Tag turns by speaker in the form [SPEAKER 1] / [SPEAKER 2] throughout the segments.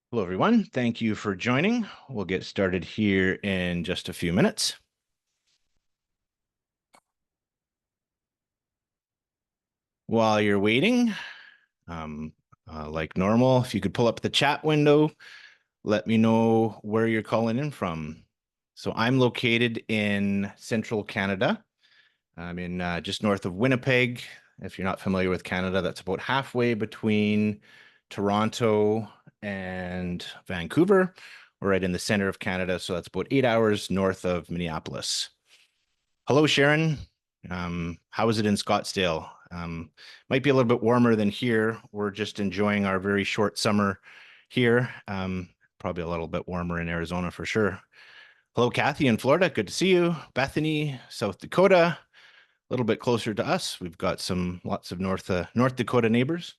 [SPEAKER 1] Hello, everyone. Thank you for joining. We'll get started here in just a few minutes. While you're waiting, like normal, if you could pull up the chat window, let me know where you're calling in from. So I'm located in central Canada. I'm in just north of Winnipeg. If you're not familiar with Canada, that's about halfway between Toronto and Vancouver. We're right in the center of Canada, so that's about 8 hours north of Minneapolis. Hello, Sharon. How is it in Scottsdale? Might be a little bit warmer than here. We're just enjoying our very short summer here. Probably a little bit warmer in Arizona for sure. Hello, Kathy in Florida. Good to see you. Bethany, South Dakota, a little bit closer to us. We've got lots of North Dakota neighbors.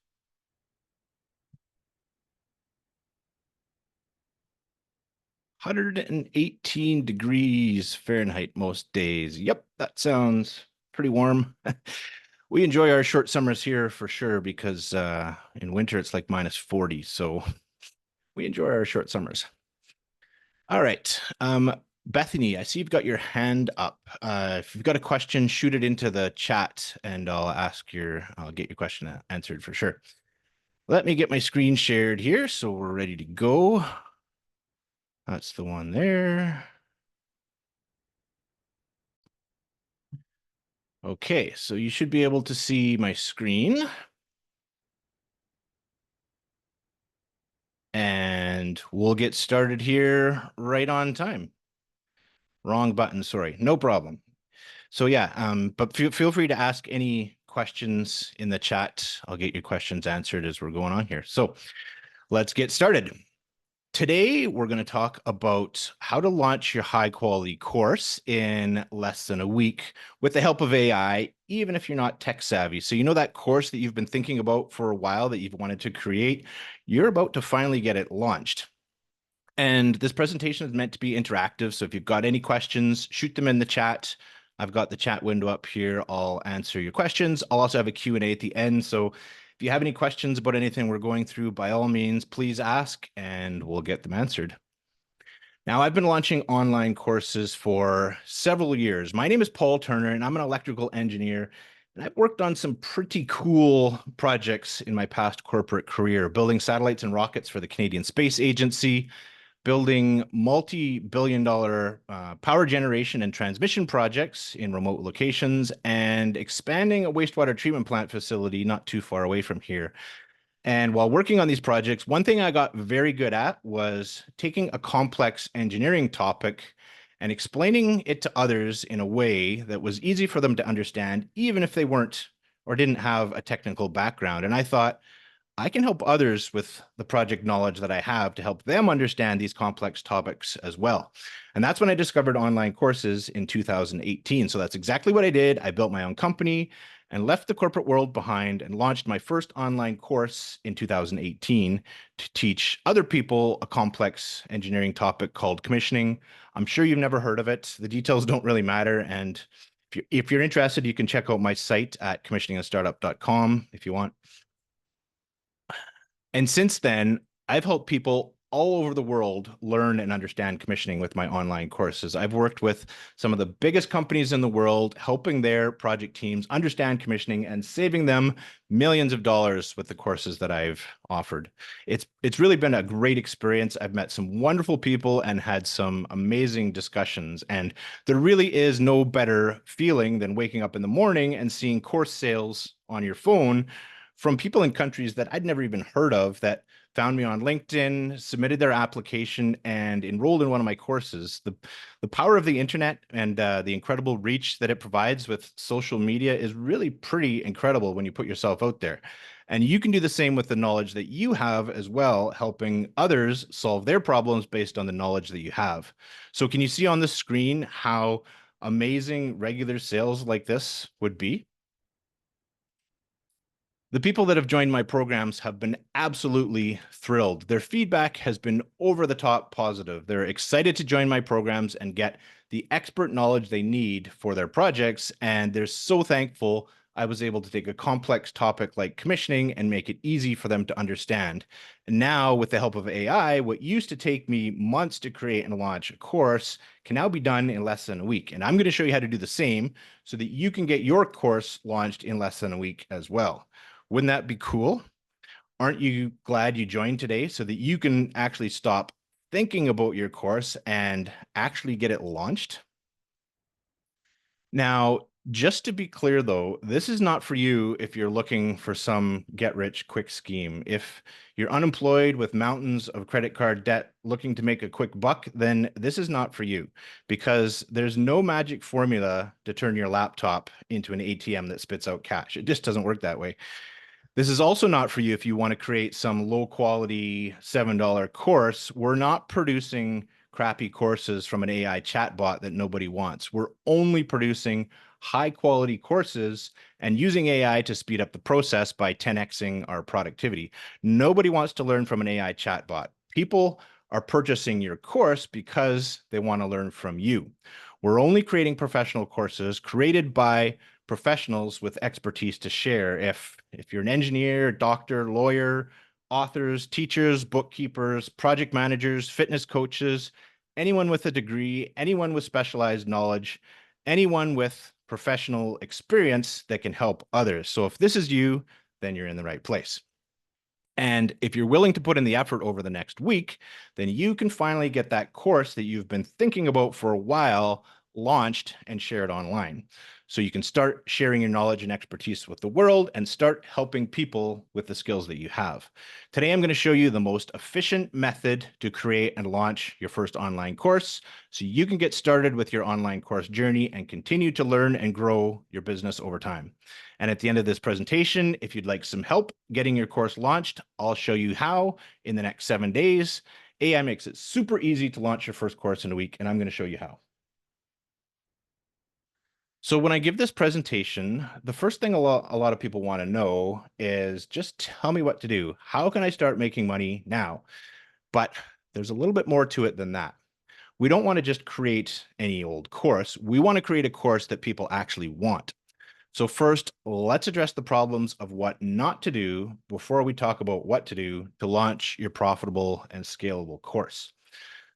[SPEAKER 1] 118 degrees Fahrenheit most days. Yep, that sounds pretty warm. We enjoy our short summers here for sure because in winter it's like minus 40. So we enjoy our short summers. All right. Bethany, I see you've got your hand up. If you've got a question, shoot it into the chat and I'll get your question answered for sure. Let me get my screen shared here so we're ready to go. That's the one there. Okay, so you should be able to see my screen. And we'll get started here right on time. Wrong button, sorry. No problem. So yeah, but feel free to ask any questions in the chat. I'll get your questions answered as we're going on here. So let's get started. Today, we're going to talk about how to launch your high quality course in less than a week with the help of AI, even if you're not tech savvy. So, you know, that course that you've been thinking about for a while that you've wanted to create, you're about to finally get it launched. And this presentation is meant to be interactive. So if you've got any questions, shoot them in the chat. I've got the chat window up here. I'll answer your questions. I'll also have a Q&A at the end. So if you have any questions about anything we're going through, by all means, please ask and we'll get them answered. Now, I've been launching online courses for several years. My name is Paul Turner, and I'm an electrical engineer. And I've worked on some pretty cool projects in my past corporate career, building satellites and rockets for the Canadian Space Agency, building multi-billion-dollar power generation and transmission projects in remote locations, and expanding a wastewater treatment plant facility not too far away from here. And while working on these projects, one thing I got very good at was taking a complex engineering topic and explaining it to others in a way that was easy for them to understand, even if they weren't or didn't have a technical background. And I thought, I can help others with the project knowledge that I have to help them understand these complex topics as well. And that's when I discovered online courses in 2018. So that's exactly what I did. I built my own company and left the corporate world behind and launched my first online course in 2018 to teach other people a complex engineering topic called commissioning. I'm sure you've never heard of it. The details don't really matter. And if you're interested, you can check out my site at commissioningastartup.com if you want. And since then, I've helped people all over the world learn and understand commissioning with my online courses. I've worked with some of the biggest companies in the world, helping their project teams understand commissioning and saving them millions of dollars with the courses that I've offered. It's really been a great experience. I've met some wonderful people and had some amazing discussions. And there really is no better feeling than waking up in the morning and seeing course sales on your phone from people in countries that I'd never even heard of that found me on LinkedIn, submitted their application, and enrolled in one of my courses. The power of the internet and the incredible reach that it provides with social media is really pretty incredible when you put yourself out there. And you can do the same with the knowledge that you have as well, helping others solve their problems based on the knowledge that you have. So can you see on the screen how amazing regular sales like this would be? The people that have joined my programs have been absolutely thrilled. Their feedback has been over the top positive. They're excited to join my programs and get the expert knowledge they need for their projects, and they're so thankful I was able to take a complex topic like commissioning and make it easy for them to understand. And now, with the help of AI, what used to take me months to create and launch a course can now be done in less than a week. And I'm going to show you how to do the same so that you can get your course launched in less than a week as well. Wouldn't that be cool? Aren't you glad you joined today so that you can actually stop thinking about your course and actually get it launched? Now, just to be clear though, this is not for you if you're looking for some get-rich-quick scheme. If you're unemployed with mountains of credit card debt looking to make a quick buck, then this is not for you because there's no magic formula to turn your laptop into an ATM that spits out cash. It just doesn't work that way. This is also not for you if you want to create some low quality $7 course. We're not producing crappy courses from an AI chatbot that nobody wants. We're only producing high quality courses and using AI to speed up the process by 10xing our productivity. Nobody wants to learn from an AI chatbot. People are purchasing your course because they want to learn from you. We're only creating professional courses created by professionals with expertise to share. If you're an engineer, doctor, lawyer, authors, teachers, bookkeepers, project managers, fitness coaches, anyone with a degree, anyone with specialized knowledge, anyone with professional experience that can help others. So if this is you, then you're in the right place. And if you're willing to put in the effort over the next week, then you can finally get that course that you've been thinking about for a while launched and shared online. So you can start sharing your knowledge and expertise with the world and start helping people with the skills that you have. Today, I'm going to show you the most efficient method to create and launch your first online course so you can get started with your online course journey and continue to learn and grow your business over time. And at the end of this presentation, if you'd like some help getting your course launched, I'll show you how in the next 7 days. AI makes it super easy to launch your first course in a week, and I'm going to show you how. So when I give this presentation, the first thing a lot of people want to know is just tell me what to do. How can I start making money now? But there's a little bit more to it than that. We don't want to just create any old course. We want to create a course that people actually want. So first, let's address the problems of what not to do before we talk about what to do to launch your profitable and scalable course.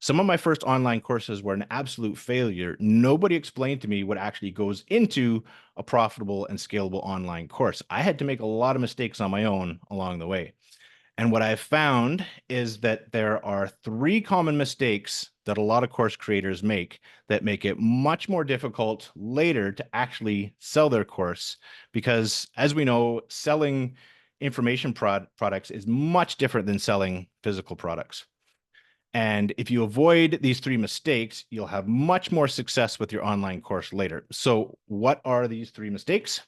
[SPEAKER 1] Some of my first online courses were an absolute failure. Nobody explained to me what actually goes into a profitable and scalable online course. I had to make a lot of mistakes on my own along the way. And what I've found is that there are 3 common mistakes that a lot of course creators make that make it much more difficult later to actually sell their course. Because as we know, selling information products is much different than selling physical products. And if you avoid these 3 mistakes, you'll have much more success with your online course later. So what are these 3 mistakes?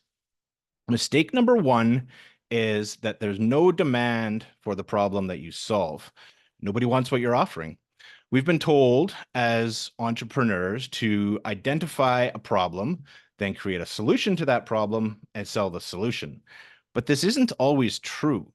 [SPEAKER 1] Mistake number 1 is that there's no demand for the problem that you solve. Nobody wants what you're offering. We've been told as entrepreneurs to identify a problem, then create a solution to that problem and sell the solution. But this isn't always true.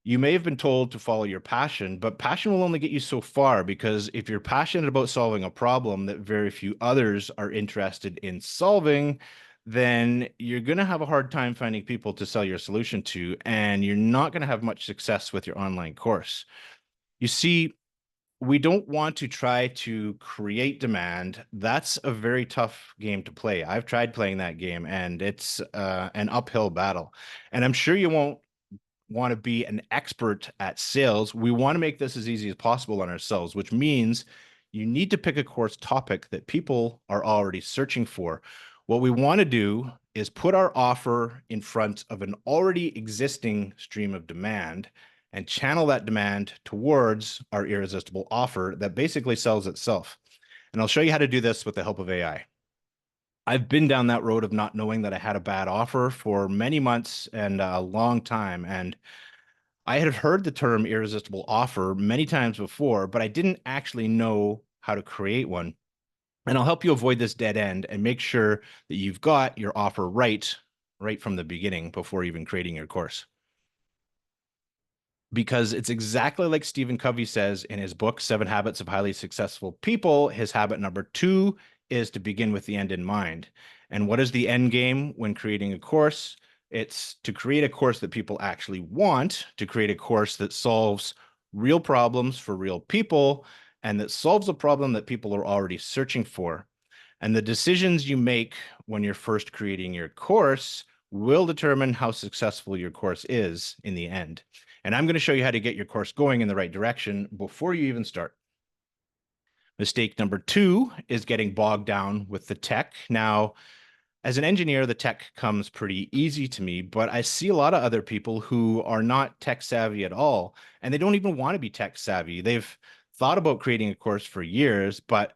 [SPEAKER 1] You may have been told to follow your passion, but passion will only get you so far because if you're passionate about solving a problem that very few others are interested in solving, then you're going to have a hard time finding people to sell your solution to, and you're not going to have much success with your online course. You see, we don't want to try to create demand. That's a very tough game to play. I've tried playing that game, and it's an uphill battle. And I'm sure you won't want to be an expert at sales. We want to make this as easy as possible on ourselves, which means you need to pick a course topic that people are already searching for. What we want to do is put our offer in front of an already existing stream of demand and channel that demand towards our irresistible offer that basically sells itself. And I'll show you how to do this with the help of AI. I've been down that road of not knowing that I had a bad offer for many months and a long time. And I had heard the term irresistible offer many times before, but I didn't actually know how to create one. And I'll help you avoid this dead end and make sure that you've got your offer right from the beginning before even creating your course. Because it's exactly like Stephen Covey says in his book, 7 Habits of Highly Successful People. His habit number 2 is to begin with the end in mind. And what is the end game when creating a course? It's to create a course that people actually want, to create a course that solves real problems for real people and that solves a problem that people are already searching for. And the decisions you make when you're first creating your course will determine how successful your course is in the end. And I'm going to show you how to get your course going in the right direction before you even start. Mistake number 2 is getting bogged down with the tech. Now, as an engineer, the tech comes pretty easy to me, but I see a lot of other people who are not tech savvy at all, and they don't even want to be tech savvy. They've thought about creating a course for years, but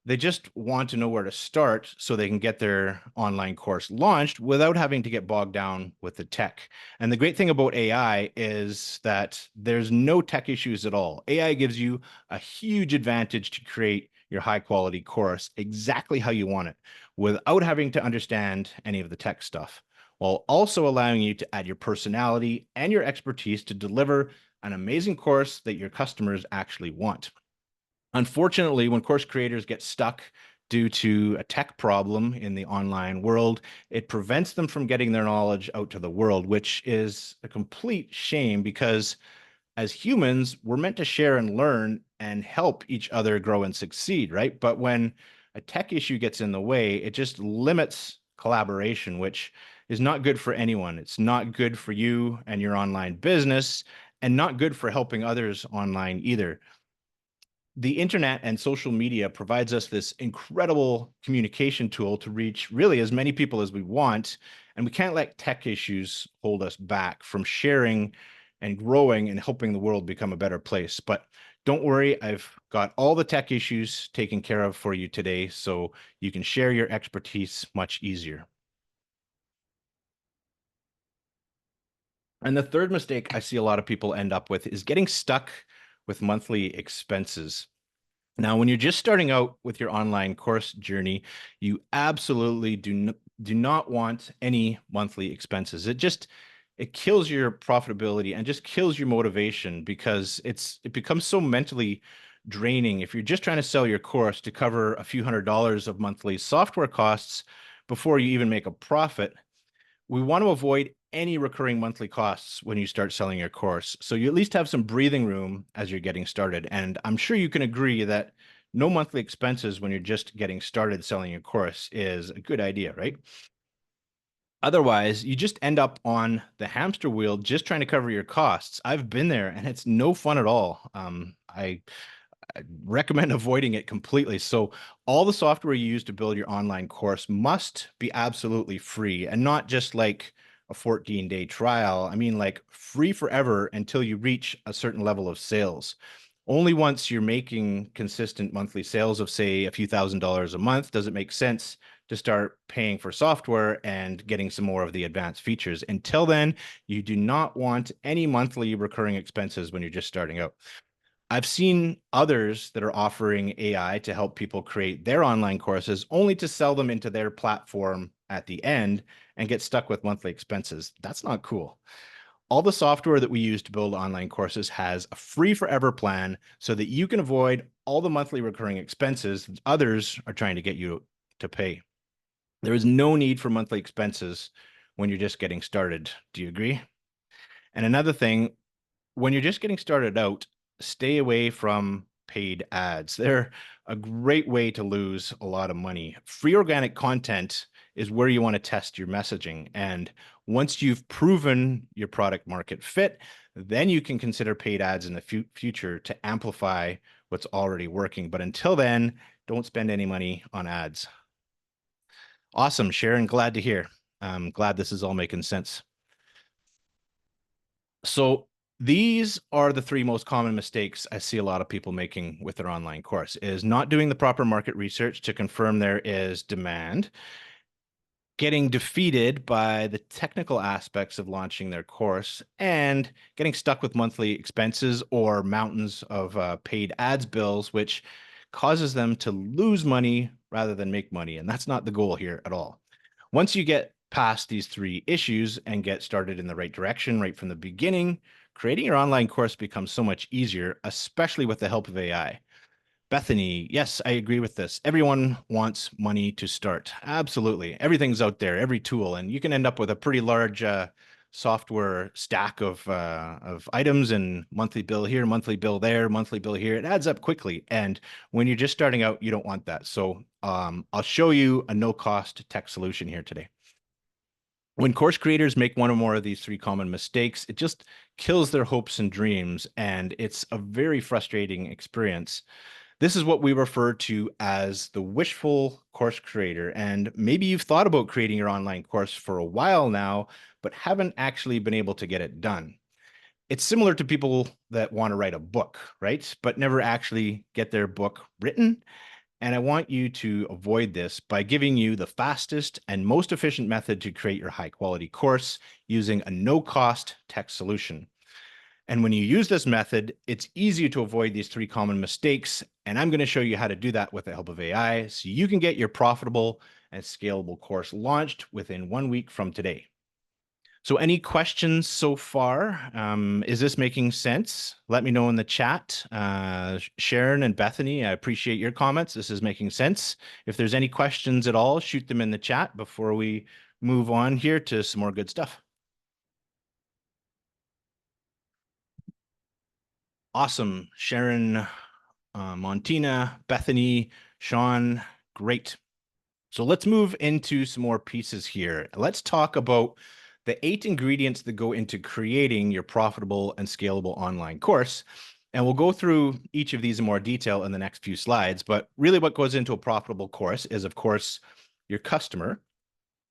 [SPEAKER 1] they just want to know where to start so they can get their online course launched without having to get bogged down with the tech. And the great thing about AI is that there's no tech issues at all. AI gives you a huge advantage to create your high quality course exactly how you want it without having to understand any of the tech stuff, while also allowing you to add your personality and your expertise to deliver an amazing course that your customers actually want. Unfortunately, when course creators get stuck due to a tech problem in the online world, it prevents them from getting their knowledge out to the world, which is a complete shame because as humans, we're meant to share and learn and help each other grow and succeed, right? But when a tech issue gets in the way, it just limits collaboration, which is not good for anyone. It's not good for you and your online business, and not good for helping others online either. The internet and social media provides us this incredible communication tool to reach really as many people as we want, and we can't let tech issues hold us back from sharing and growing and helping the world become a better place. But don't worry, I've got all the tech issues taken care of for you today, so you can share your expertise much easier. And the third mistake I see a lot of people end up with is getting stuck with monthly expenses. Now, when you're just starting out with your online course journey, you absolutely do not want any monthly expenses. It kills your profitability and just kills your motivation because it becomes so mentally draining if you're just trying to sell your course to cover a few $100s of monthly software costs before you even make a profit. We want to avoid any recurring monthly costs when you start selling your course. So you at least have some breathing room as you're getting started. And I'm sure you can agree that no monthly expenses when you're just getting started selling your course is a good idea, right? Otherwise, you just end up on the hamster wheel just trying to cover your costs. I've been there and it's no fun at all. I recommend avoiding it completely. So all the software you use to build your online course must be absolutely free and not just like a 14-day trial. I mean, like free forever until you reach a certain level of sales. Only once you're making consistent monthly sales of, say, a few $1,000s a month does it make sense to start paying for software and getting some more of the advanced features. Until then, you do not want any monthly recurring expenses when you're just starting out. I've seen others that are offering AI to help people create their online courses only to sell them into their platform at the end and get stuck with monthly expenses. That's not cool. All the software that we use to build online courses has a free forever plan so that you can avoid all the monthly recurring expenses that others are trying to get you to pay. There is no need for monthly expenses when you're just getting started. Do you agree? And another thing, when you're just getting started out, stay away from paid ads. They're a great way to lose a lot of money. Free organic content is where you want to test your messaging. And once you've proven your product market fit, then you can consider paid ads in the future to amplify what's already working. But until then, don't spend any money on ads. Awesome, Sharon. Glad to hear. I'm glad this is all making sense. So these are the three most common mistakes I see a lot of people making with their online course is not doing the proper market research to confirm there is demand, getting defeated by the technical aspects of launching their course, and getting stuck with monthly expenses or mountains of paid ads bills, which causes them to lose money rather than make money. And that's not the goal here at all. Once you get past these three issues and get started in the right direction right from the beginning, creating your online course becomes so much easier, especially with the help of AI. Bethany, yes, I agree with this. Everyone wants money to start. Absolutely. Everything's out there, every tool, and you can end up with a pretty large software stack of items and monthly bill here, monthly bill there, monthly bill here. It adds up quickly. And when you're just starting out, you don't want that. So I'll show you a no-cost tech solution here today. When course creators make one or more of these three common mistakes, it just kills their hopes and dreams, and it's a very frustrating experience. This is what we refer to as the wishful course creator. And maybe you've thought about creating your online course for a while now, but haven't actually been able to get it done. It's similar to people that want to write a book, right? But never actually get their book written. And I want you to avoid this by giving you the fastest and most efficient method to create your high quality course using a no cost tech solution. And when you use this method, it's easy to avoid these three common mistakes. And I'm going to show you how to do that with the help of AI so you can get your profitable and scalable course launched within 1 week from today. So any questions so far? Is this making sense? Let me know in the chat. Sharon and Bethany, I appreciate your comments. This is making sense. If there's any questions at all, shoot them in the chat before we move on here to some more good stuff. Awesome. Sharon, Montina, Bethany, Sean, great. So let's move into some more pieces here. Let's talk about the 8 ingredients that go into creating your profitable and scalable online course. And we'll go through each of these in more detail in the next few slides. But really what goes into a profitable course is, of course, your customer.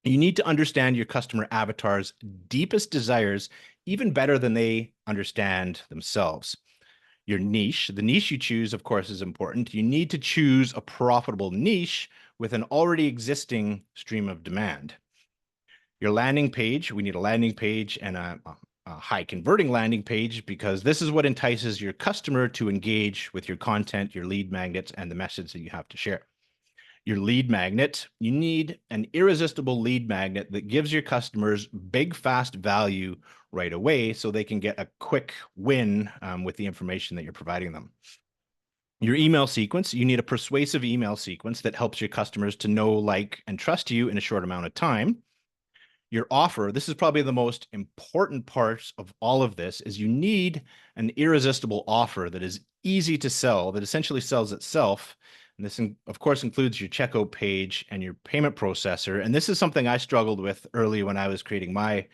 [SPEAKER 1] You need to understand your customer avatar's deepest desires even better than they understand themselves. Your niche, the niche you choose, of course, is important. You need to choose a profitable niche with an already existing stream of demand. Your landing page, we need a landing page and a high converting landing page, because this is what entices your customer to engage with your content, your lead magnets, and the message that you have to share. Your lead magnet, you need an irresistible lead magnet that gives your customers big, fast value right away so they can get a quick win with the information that you're providing them. Your email sequence, you need a persuasive email sequence that helps your customers to know, like, and trust you in a short amount of time. Your offer, this is probably the most important part of all of this, is you need an irresistible offer that is easy to sell, that essentially sells itself. And this, of course, includes your checkout page and your payment processor. And this is something I struggled with early when I was creating my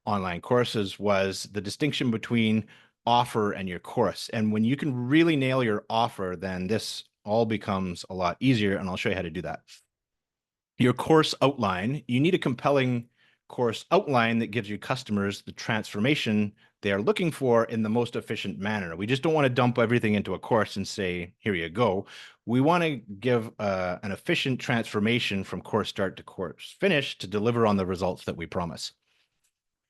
[SPEAKER 1] online courses, was the distinction between offer and your course. And when you can really nail your offer, then this all becomes a lot easier. And I'll show you how to do that. Your course outline, you need a compelling course outline that gives your customers the transformation they are looking for in the most efficient manner. We just don't want to dump everything into a course and say, here you go. We want to give an efficient transformation from course start to course finish to deliver on the results that we promise.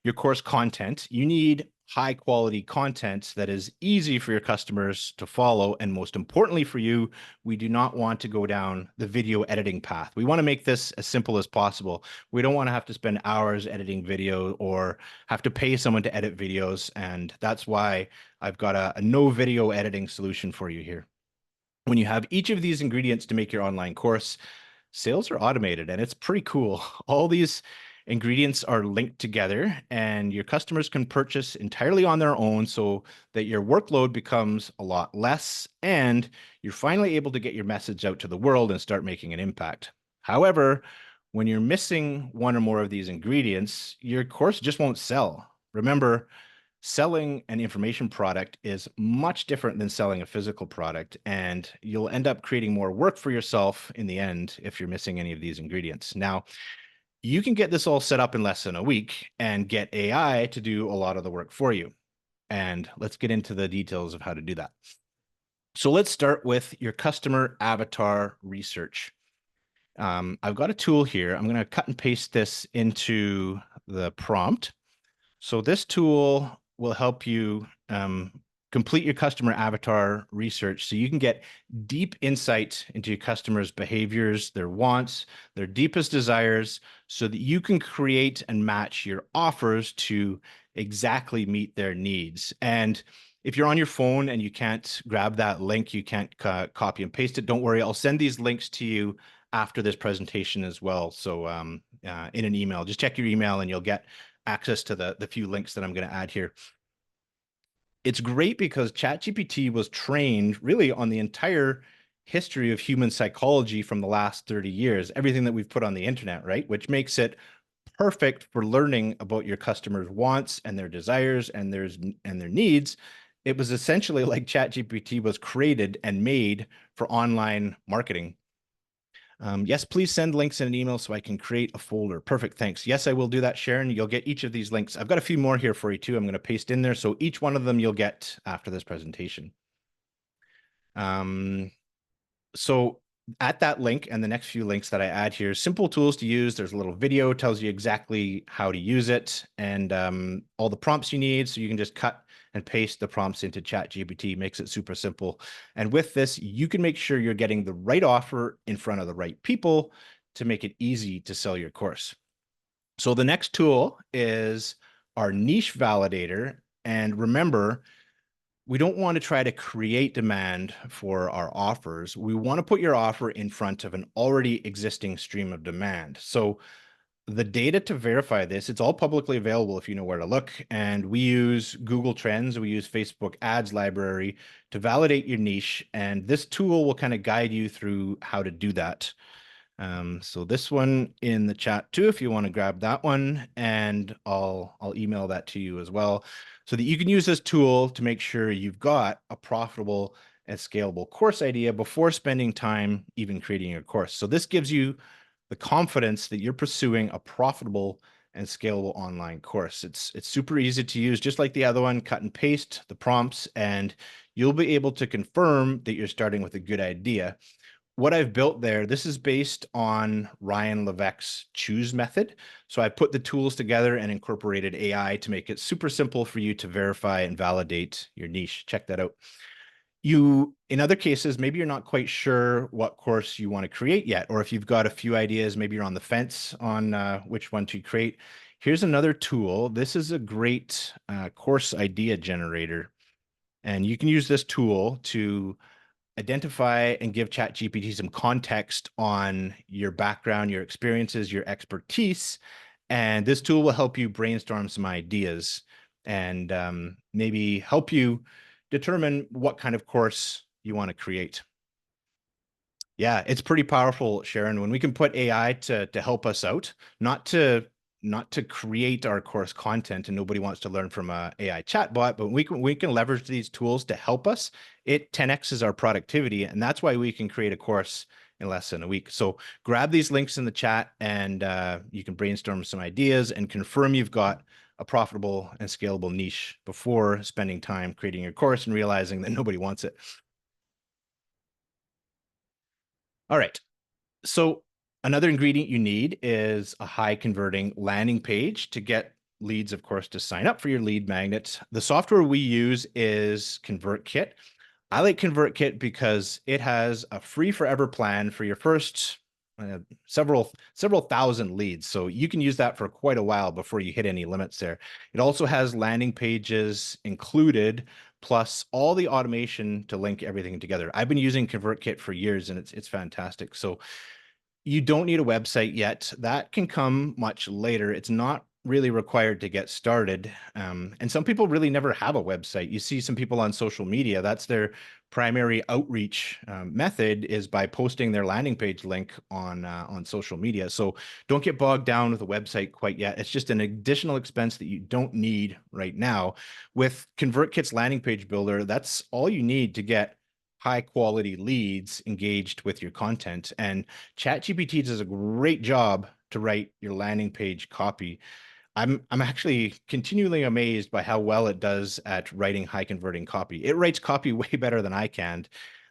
[SPEAKER 1] Your course content, you need high quality content that is easy for your customers to follow. And most importantly for you, we do not want to go down the video editing path. We want to make this as simple as possible. We don't want to have to spend hours editing video or have to pay someone to edit videos. And that's why I've got a no video editing solution for you here. When you have each of these ingredients to make your online course, sales are automated, and it's pretty cool. All these ingredients are linked together, and your customers can purchase entirely on their own so that your workload becomes a lot less, and you're finally able to get your message out to the world and start making an impact. However, when you're missing one or more of these ingredients, your course just won't sell. Remember, selling an information product is much different than selling a physical product, and you'll end up creating more work for yourself in the end if you're missing any of these ingredients. Now, you can get this all set up in less than a week and get AI to do a lot of the work for you. And let's get into the details of how to do that. So let's start with your customer avatar research. I've got a tool here. I'm going to cut and paste this into the prompt. So this tool will help you complete your customer avatar research so you can get deep insight into your customers' behaviors, their wants, their deepest desires, so that you can create and match your offers to exactly meet their needs. And If you're on your phone and you can't grab that link, you can't copy and paste it, don't worry. I'll send these links to you after this presentation as well. So in an email, just check your email and you'll get access to the few links that I'm going to add here. It's great because ChatGPT was trained really on the entire history of human psychology from the last 30 years, everything that we've put on the internet, right? Which makes it perfect for learning about your customers' wants and their desires and their needs. It was essentially like ChatGPT was created and made for online marketing. Yes, please send links in an email so I can create a folder. Perfect, thanks. Yes, I will do that, Sharon. You'll get each of these links. I've got a few more here for you too. I'm going to paste in there. So each one of them you'll get after this presentation. So at that link and the next few links that I add here, simple tools to use. There's a little video, tells you exactly how to use it and all the prompts you need. So you can just cut and paste the prompts into ChatGPT, makes it super simple. And with this, you can make sure you're getting the right offer in front of the right people to make it easy to sell your course. So the next tool is our niche validator. And remember, we don't want to try to create demand for our offers. We want to put your offer in front of an already existing stream of demand. So the data to verify this, it's all publicly available if you know where to look. And we use Google Trends, we use Facebook Ads Library to validate your niche. And this tool will kind of guide you through how to do that. So this one in the chat too, if you want to grab that one, and I'll email that to you as well, so that you can use this tool to make sure you've got a profitable and scalable course idea before spending time even creating your course. So this gives you the confidence that you're pursuing a profitable and scalable online course. It's super easy to use, just like the other one, cut and paste the prompts, and you'll be able to confirm that you're starting with a good idea. What I've built there, this is based on Ryan Levesque's choose method. So I put the tools together and incorporated AI to make it super simple for you to verify and validate your niche. Check that out. In other cases, maybe you're not quite sure what course you want to create yet, or if you've got a few ideas, maybe you're on the fence on which one to create. Here's another tool. This is a great course idea generator. And you can use this tool to identify and give ChatGPT some context on your background, your experiences, your expertise. And this tool will help you brainstorm some ideas and maybe help you determine what kind of course you want to create. Yeah, it's pretty powerful, Sharon, when we can put AI to help us out, not to create our course content, and nobody wants to learn from a AI chatbot, but we can leverage these tools to help us. It 10x's our productivity, and that's why we can create a course in less than a week. So grab these links in the chat, and you can brainstorm some ideas and confirm you've got a profitable and scalable niche before spending time creating your course and realizing that nobody wants it. All right. So another ingredient you need is a high converting landing page to get leads, of course, to sign up for your lead magnet. The software we use is ConvertKit. I like ConvertKit because it has a free forever plan for your first several thousand leads. So you can use that for quite a while before you hit any limits there. It also has landing pages included, plus all the automation to link everything together. I've been using ConvertKit for years and it's fantastic. So you don't need a website yet. That can come much later. It's not really required to get started. And some people really never have a website. You see some people on social media, that's their primary outreach method, is by posting their landing page link on social media. So don't get bogged down with a website quite yet. It's just an additional expense that you don't need right now. With ConvertKit's landing page builder, that's all you need to get high quality leads engaged with your content. And ChatGPT does a great job to write your landing page copy. I'm actually continually amazed by how well it does at writing high converting copy. It writes copy way better than I can.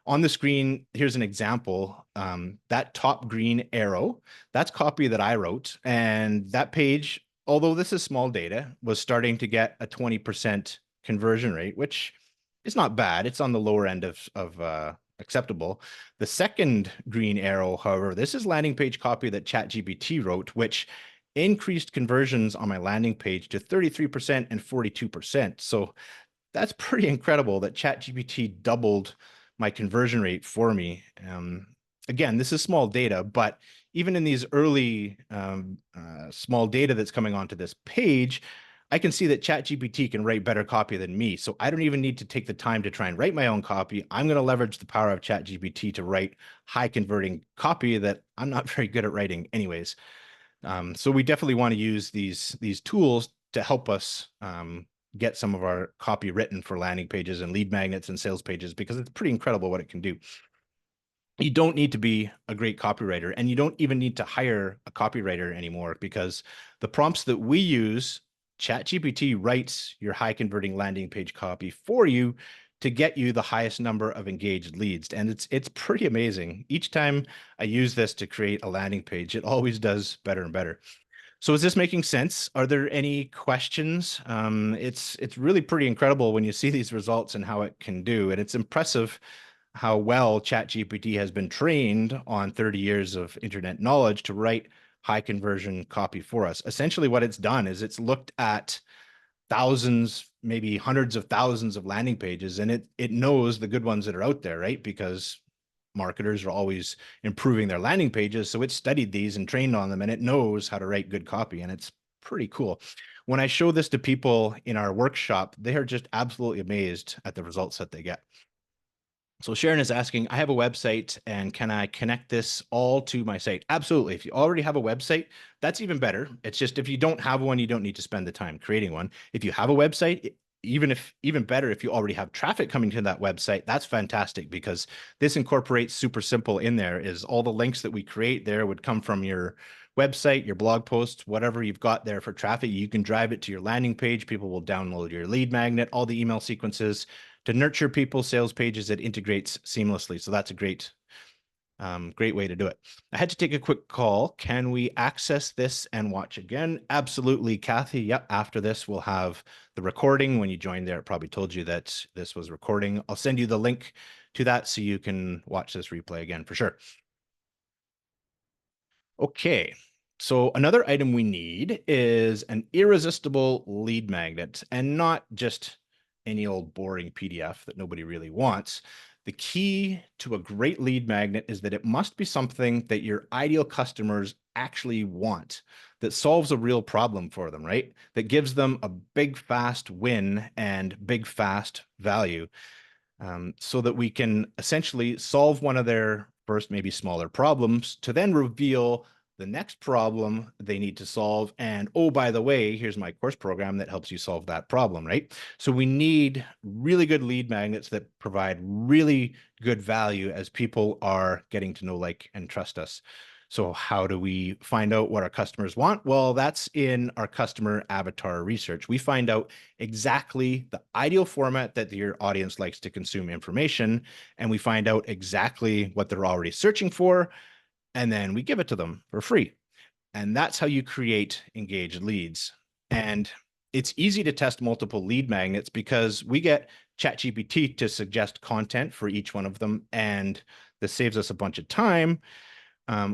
[SPEAKER 1] On the screen, here's an example. That top green arrow, that's copy that I wrote. And that page, although this is small data, was starting to get a 20% conversion rate, which is not bad. It's on the lower end of acceptable. The second green arrow, however, this is landing page copy that ChatGPT wrote, which increased conversions on my landing page to 33% and 42%. So that's pretty incredible that ChatGPT doubled my conversion rate for me. Again, this is small data, but even in these early small data that's coming onto this page, I can see that ChatGPT can write better copy than me. So I don't even need to take the time to try and write my own copy. I'm going to leverage the power of ChatGPT to write high converting copy that I'm not very good at writing anyways. So we definitely want to use these tools to help us get some of our copy written for landing pages and lead magnets and sales pages, because it's pretty incredible what it can do. You don't need to be a great copywriter, and you don't even need to hire a copywriter anymore, because the prompts that we use, ChatGPT writes your high converting landing page copy for you to get you the highest number of engaged leads. And it's pretty amazing. Each time I use this to create a landing page, it always does better and better. So is this making sense? Are there any questions? It's really pretty incredible when you see these results and how it can do. And it's impressive how well ChatGPT has been trained on 30 years of internet knowledge to write high conversion copy for us. Essentially, what it's done is it's looked at thousands, maybe hundreds of thousands of landing pages, and it knows the good ones that are out there, right? Because marketers are always improving their landing pages. So it studied these and trained on them, and it knows how to write good copy. And it's pretty cool. When I show this to people in our workshop, they are just absolutely amazed at the results that they get. So Sharon is asking, I have a website and can I connect this all to my site? Absolutely. If you already have a website, that's even better. It's just if you don't have one, you don't need to spend the time creating one. If you have a website, even better, if you already have traffic coming to that website, that's fantastic, because this incorporates super simple in there is all the links that we create there would come from your website, your blog posts, whatever you've got there for traffic. You can drive it to your landing page. People will download your lead magnet, all the email sequences to nurture people's sales pages. It integrates seamlessly. So that's a great way to do it. I had to take a quick call. Can we access this and watch again? Absolutely, Kathy. Yep. After this, we'll have the recording. When you joined there, it probably told you that this was recording. I'll send you the link to that so you can watch this replay again for sure. Okay. So another item we need is an irresistible lead magnet, and not just any old boring PDF that nobody really wants. The key to a great lead magnet is that it must be something that your ideal customers actually want, that solves a real problem for them, right? That gives them a big, fast win and big, fast value, so that we can essentially solve one of their first, maybe smaller problems, to then reveal the next problem they need to solve. And oh, by the way, here's my course program that helps you solve that problem, right? So we need really good lead magnets that provide really good value as people are getting to know, like, and trust us. So how do we find out what our customers want? Well, that's in our customer avatar research. We find out exactly the ideal format that your audience likes to consume information, and we find out exactly what they're already searching for, and then we give it to them for free. And that's how you create engaged leads. And it's easy to test multiple lead magnets because we get ChatGPT to suggest content for each one of them, and this saves us a bunch of time.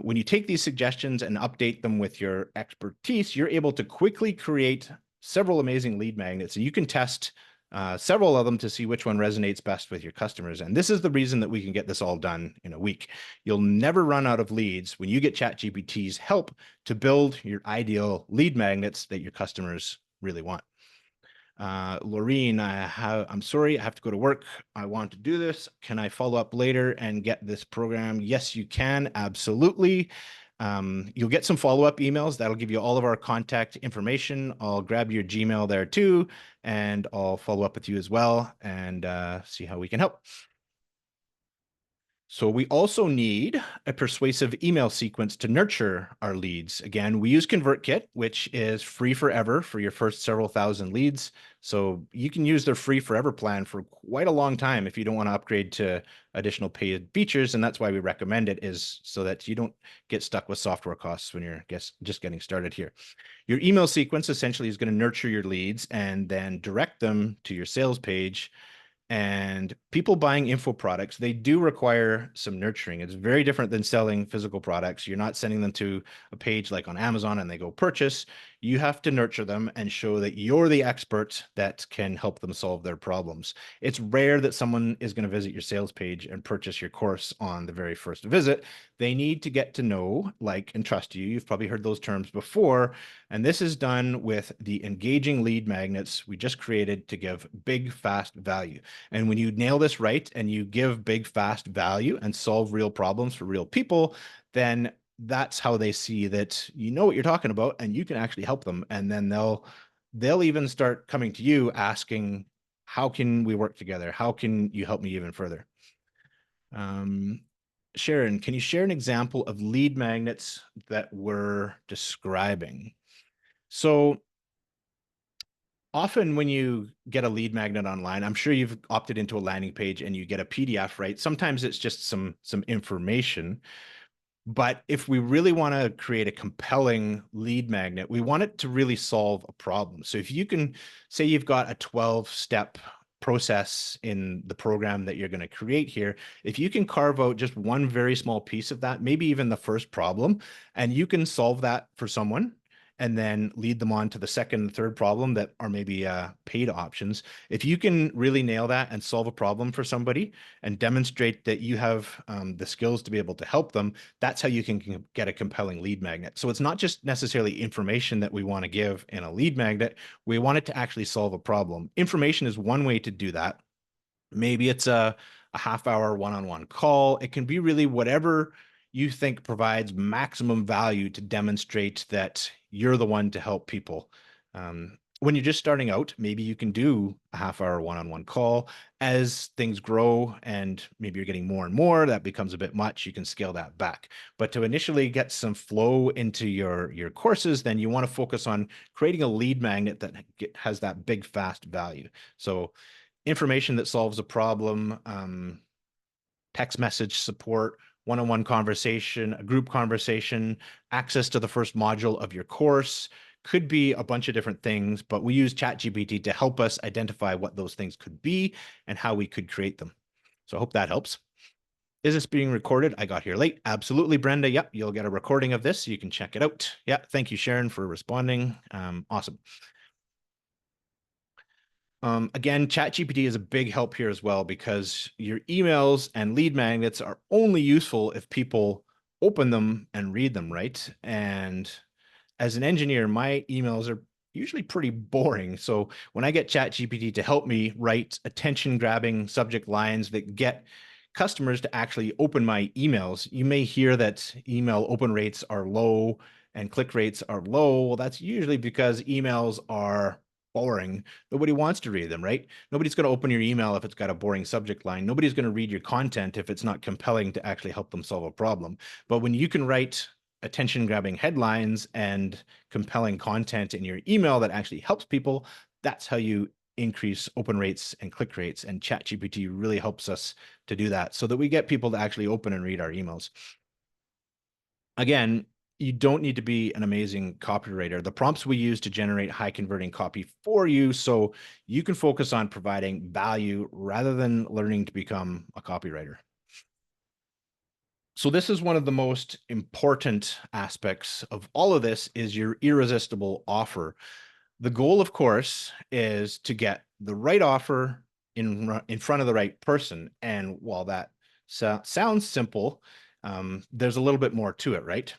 [SPEAKER 1] When you take these suggestions and update them with your expertise, you're able to quickly create several amazing lead magnets. So you can test several of them to see which one resonates best with your customers. And this is the reason that we can get this all done in a week. You'll never run out of leads when you get ChatGPT's help to build your ideal lead magnets that your customers really want. Laureen, I'm sorry, I have to go to work. I want to do this. Can I follow up later and get this program? Yes, you can. Absolutely. You'll get some follow-up emails. That'll give you all of our contact information. I'll grab your Gmail there too, and I'll follow up with you as well and see how we can help. So we also need a persuasive email sequence to nurture our leads. Again, we use ConvertKit, which is free forever for your first several thousand leads. So you can use their free forever plan for quite a long time if you don't want to upgrade to additional paid features. And that's why we recommend it, is so that you don't get stuck with software costs when you're just getting started here. Your email sequence essentially is going to nurture your leads and then direct them to your sales page. And people buying info products, they do require some nurturing. It's very different than selling physical products. You're not sending them to a page like on Amazon and they go purchase. You have to nurture them and show that you're the expert that can help them solve their problems. It's rare that someone is going to visit your sales page and purchase your course on the very first visit. They need to get to know, like, and trust you. You've probably heard those terms before. And this is done with the engaging lead magnets we just created to give big, fast value. And when you nail this right and you give big, fast value and solve real problems for real people, then that's how they see that you know what you're talking about and you can actually help them. And then they'll even start coming to you asking, how can we work together? How can you help me even further? Sharon, can you share an example of lead magnets that we're describing? So often when you get a lead magnet online, I'm sure you've opted into a landing page and you get a PDF, right? Sometimes it's just some information. But if we really want to create a compelling lead magnet, we want it to really solve a problem. So if you can say you've got a 12-step process in the program that you're going to create here, if you can carve out just one very small piece of that, maybe even the first problem, and you can solve that for someone, and then lead them on to the second and third problem that are maybe paid options. If you can really nail that and solve a problem for somebody and demonstrate that you have the skills to be able to help them, that's how you can get a compelling lead magnet. So it's not just necessarily information that we want to give in a lead magnet. We want it to actually solve a problem. Information is one way to do that. Maybe it's a half-hour one-on-one call. It can be really whatever you think provides maximum value to demonstrate that you're the one to help people. When you're just starting out, maybe you can do a half-hour one-on-one call. As things grow and maybe you're getting more and more, that becomes a bit much. You can scale that back. But to initially get some flow into your courses, then you want to focus on creating a lead magnet that has that big, fast value. So information that solves a problem, text message support, one-on-one conversation, a group conversation, access to the first module of your course, could be a bunch of different things, but we use ChatGPT to help us identify what those things could be and how we could create them. So I hope that helps. Is this being recorded? I got here late. Absolutely, Brenda. Yep, you'll get a recording of this so you can check it out. Yeah, thank you, Sharon, for responding. Awesome. Again, ChatGPT is a big help here as well because your emails and lead magnets are only useful if people open them and read them, right? And as an engineer, my emails are usually pretty boring. So when I get ChatGPT to help me write attention-grabbing subject lines that get customers to actually open my emails, you may hear that email open rates are low and click rates are low. Well, that's usually because emails are boring. Nobody wants to read them, right? Nobody's going to open your email if it's got a boring subject line. Nobody's going to read your content if it's not compelling to actually help them solve a problem. But when you can write attention-grabbing headlines and compelling content in your email that actually helps people, that's how you increase open rates and click rates. And ChatGPT really helps us to do that so that we get people to actually open and read our emails. Again, you don't need to be an amazing copywriter. The prompts we use to generate high converting copy for you, so you can focus on providing value rather than learning to become a copywriter. So this is one of the most important aspects of all of this is your irresistible offer. The goal, of course, is to get the right offer in front of the right person. And while that sounds simple, there's a little bit more to it, right?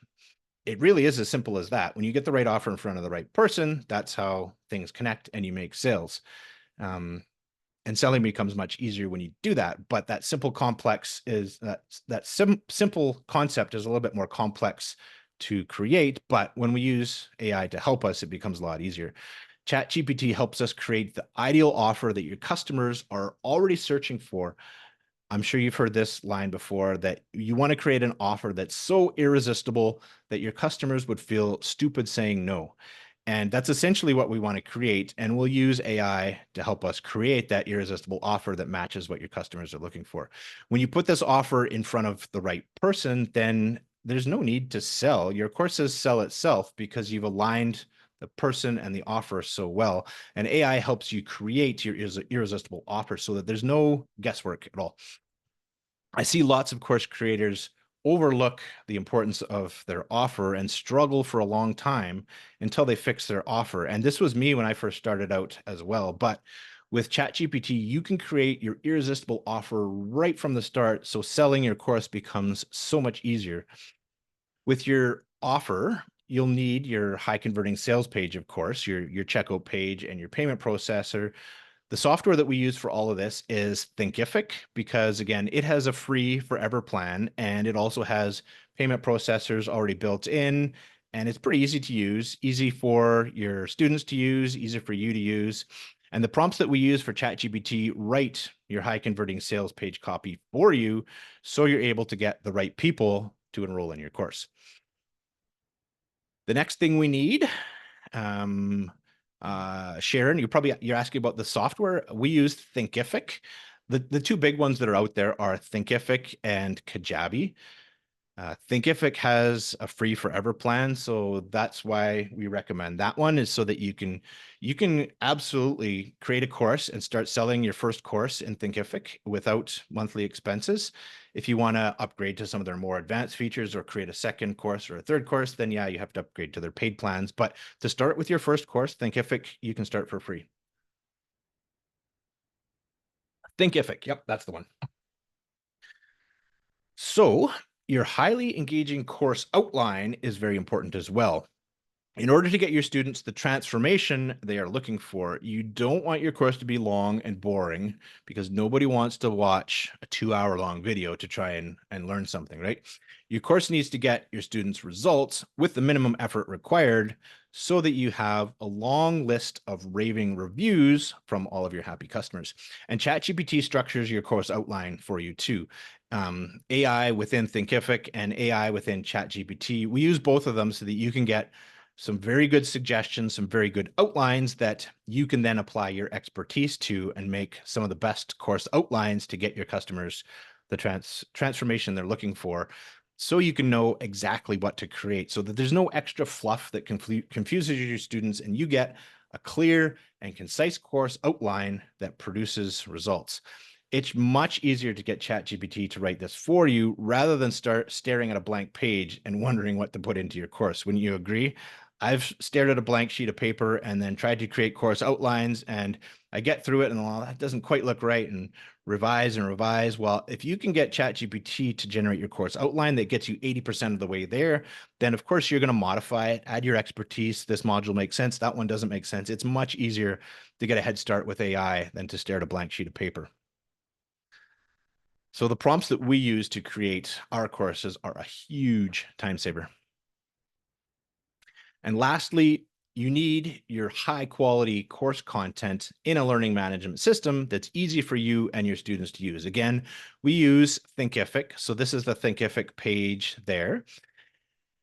[SPEAKER 1] It really is as simple as that. When you get the right offer in front of the right person, that's how things connect and you make sales. And selling becomes much easier when you do that. But that simple complex is simple concept is a little bit more complex to create. But when we use AI to help us, it becomes a lot easier. ChatGPT helps us create the ideal offer that your customers are already searching for. I'm sure you've heard this line before, that you want to create an offer that's so irresistible that your customers would feel stupid saying no. And that's essentially what we want to create. And we'll use AI to help us create that irresistible offer that matches what your customers are looking for. When you put this offer in front of the right person, then there's no need to sell. Your courses sell itself because you've aligned the person and the offer so well. And AI helps you create your irresistible offer so that there's no guesswork at all. I see lots of course creators overlook the importance of their offer and struggle for a long time until they fix their offer. And this was me when I first started out as well. But with ChatGPT, you can create your irresistible offer right from the start. So selling your course becomes so much easier. With your offer, you'll need your high converting sales page, of course, your checkout page and your payment processor. The software that we use for all of this is Thinkific, because again, it has a free forever plan, and it also has payment processors already built in, and it's pretty easy to use, easy for your students to use, easy for you to use. And the prompts that we use for ChatGPT write your high converting sales page copy for you, so you're able to get the right people to enroll in your course. The next thing we need, Sharon, you're asking about the software. We use Thinkific. The two big ones that are out there are Thinkific and Kajabi. Thinkific has a free forever plan, so that's why we recommend that one, is so that you can absolutely create a course and start selling your first course in Thinkific without monthly expenses. If you want to upgrade to some of their more advanced features or create a second course or a third course, then yeah, you have to upgrade to their paid plans. But to start with your first course, Thinkific, you can start for free. Thinkific, yep, that's the one. So your highly engaging course outline is very important as well. In order to get your students the transformation they are looking for, you don't want your course to be long and boring, because nobody wants to watch a 2-hour-long video to try and learn something, right? Your course needs to get your students results with the minimum effort required, so that you have a long list of raving reviews from all of your happy customers. And ChatGPT structures your course outline for you too. AI within Thinkific and AI within ChatGPT, we use both of them so that you can get some very good suggestions, some very good outlines that you can then apply your expertise to and make some of the best course outlines to get your customers the transformation they're looking for, so you can know exactly what to create, so that there's no extra fluff that confuses your students, and you get a clear and concise course outline that produces results. It's much easier to get ChatGPT to write this for you rather than start staring at a blank page and wondering what to put into your course. Wouldn't you agree? I've stared at a blank sheet of paper and then tried to create course outlines, and I get through it and, well, that doesn't quite look right, and revise and revise. Well, if you can get ChatGPT to generate your course outline that gets you 80% of the way there, then of course you're going to modify it, add your expertise. This module makes sense. That one doesn't make sense. It's much easier to get a head start with AI than to stare at a blank sheet of paper. So the prompts that we use to create our courses are a huge time saver. And lastly, you need your high quality course content in a learning management system that's easy for you and your students to use. Again, we use Thinkific. So this is the Thinkific page there.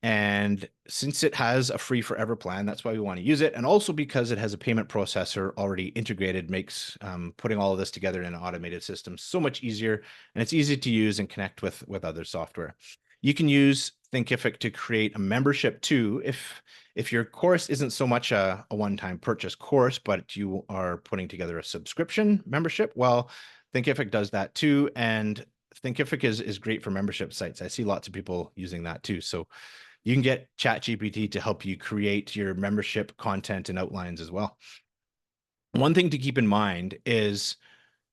[SPEAKER 1] And since it has a free forever plan, that's why we want to use it. And also because it has a payment processor already integrated, makes putting all of this together in an automated system so much easier. And it's easy to use and connect with other software. You can use Thinkific to create a membership too. If your course isn't so much a one-time purchase course, but you are putting together a subscription membership, well, Thinkific does that too. And Thinkific is great for membership sites. I see lots of people using that too. So you can get ChatGPT to help you create your membership content and outlines as well. One thing to keep in mind is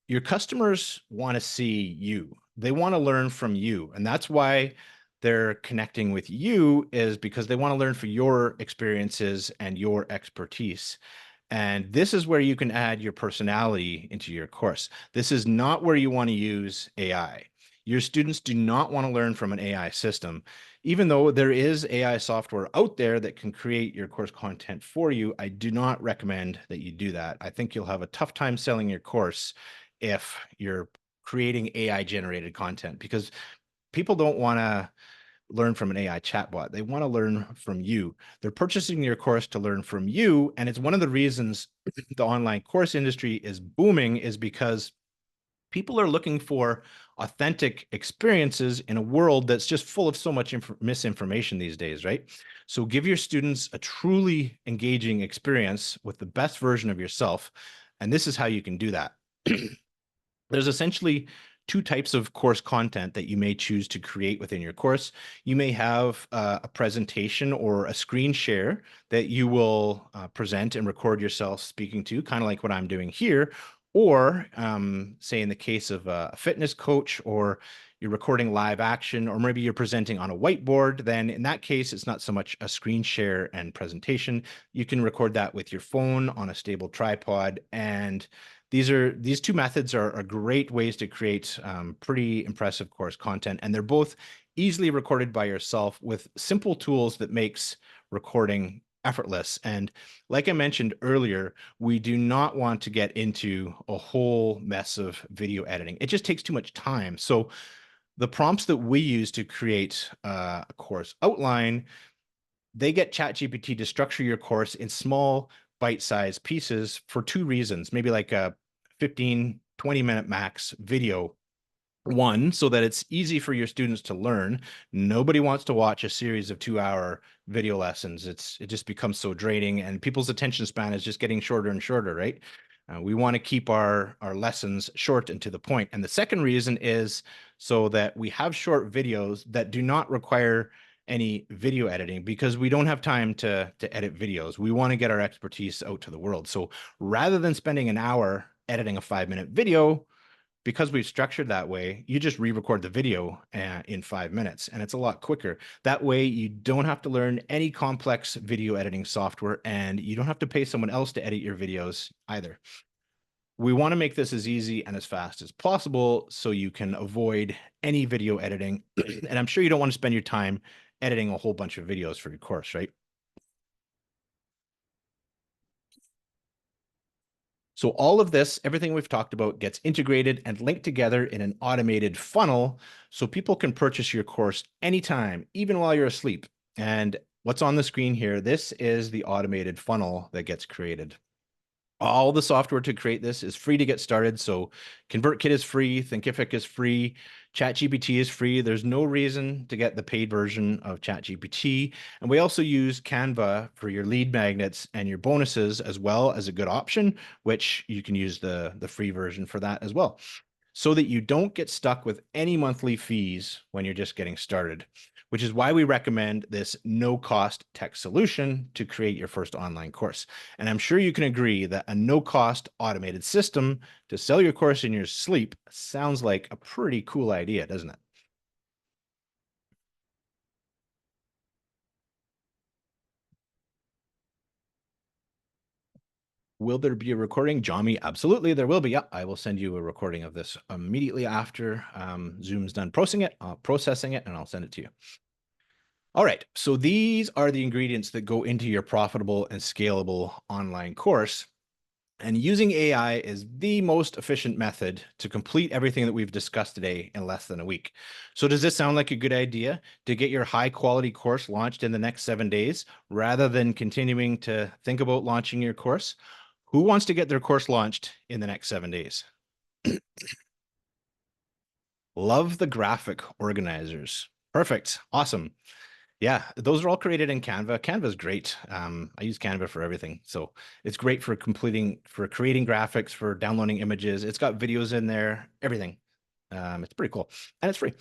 [SPEAKER 1] your customers want to see you. They want to learn from you. And that's why they're connecting with you, is because they want to learn from your experiences and your expertise. And this is where you can add your personality into your course. This is not where you want to use AI. Your students do not want to learn from an AI system. Even though there is AI software out there that can create your course content for you, I do not recommend that you do that. I think you'll have a tough time selling your course if you're creating AI generated content, because people don't want to learn from an AI chatbot. They want to learn from you. They're purchasing your course to learn from you. And it's one of the reasons the online course industry is booming, is because people are looking for authentic experiences in a world that's just full of so much misinformation these days, right? So give your students a truly engaging experience with the best version of yourself. And this is how you can do that. There's essentially two types of course content that you may choose to create within your course. You may have a presentation or a screen share that you will present and record yourself speaking to, kind of like what I'm doing here. Or say in the case of a fitness coach, or you're recording live action, or maybe you're presenting on a whiteboard, then in that case, it's not so much a screen share and presentation. You can record that with your phone on a stable tripod. And these two methods are great ways to create pretty impressive course content. And they're both easily recorded by yourself with simple tools that makes recording effortless. And like I mentioned earlier, we do not want to get into a whole mess of video editing. It just takes too much time. So the prompts that we use to create a course outline, they get ChatGPT to structure your course in small bite-sized pieces for two reasons, maybe like a 15, 20-minute max video. One, so that it's easy for your students to learn. Nobody wants to watch a series of 2-hour video lessons. It just becomes so draining, and people's attention span is just getting shorter and shorter, right? We want to keep our lessons short and to the point. And the second reason is so that we have short videos that do not require any video editing, because we don't have time to edit videos. We want to get our expertise out to the world. So rather than spending an hour editing a 5-minute video, because we've structured that way, you just re-record the video in 5 minutes, and it's a lot quicker. That way, you don't have to learn any complex video editing software, and you don't have to pay someone else to edit your videos either. We want to make this as easy and as fast as possible so you can avoid any video editing. And I'm sure you don't want to spend your time editing a whole bunch of videos for your course, right? So all of this, everything we've talked about, gets integrated and linked together in an automated funnel so people can purchase your course anytime, even while you're asleep. And what's on the screen here, this is the automated funnel that gets created. All the software to create this is free to get started. So ConvertKit is free, Thinkific is free, ChatGPT is free. There's no reason to get the paid version of ChatGPT. And we also use Canva for your lead magnets and your bonuses as well as a good option, which you can use the free version for that as well, so that you don't get stuck with any monthly fees when you're just getting started, which is why we recommend this no-cost tech solution to create your first online course. And I'm sure you can agree that a no-cost automated system to sell your course in your sleep sounds like a pretty cool idea, doesn't it? Will there be a recording, Jami? Absolutely, there will be. Yeah, I will send you a recording of this immediately after Zoom's done processing it, and I'll send it to you. All right, so these are the ingredients that go into your profitable and scalable online course. And using AI is the most efficient method to complete everything that we've discussed today in less than a week. So does this sound like a good idea to get your high quality course launched in the next 7 days rather than continuing to think about launching your course? Who wants to get their course launched in the next 7 days? Love the graphic organizers. Perfect. Awesome. Yeah, those are all created in Canva. Canva is great. I use Canva for everything. So it's great for creating graphics, for downloading images. It's got videos in there, everything. It's pretty cool, and it's free.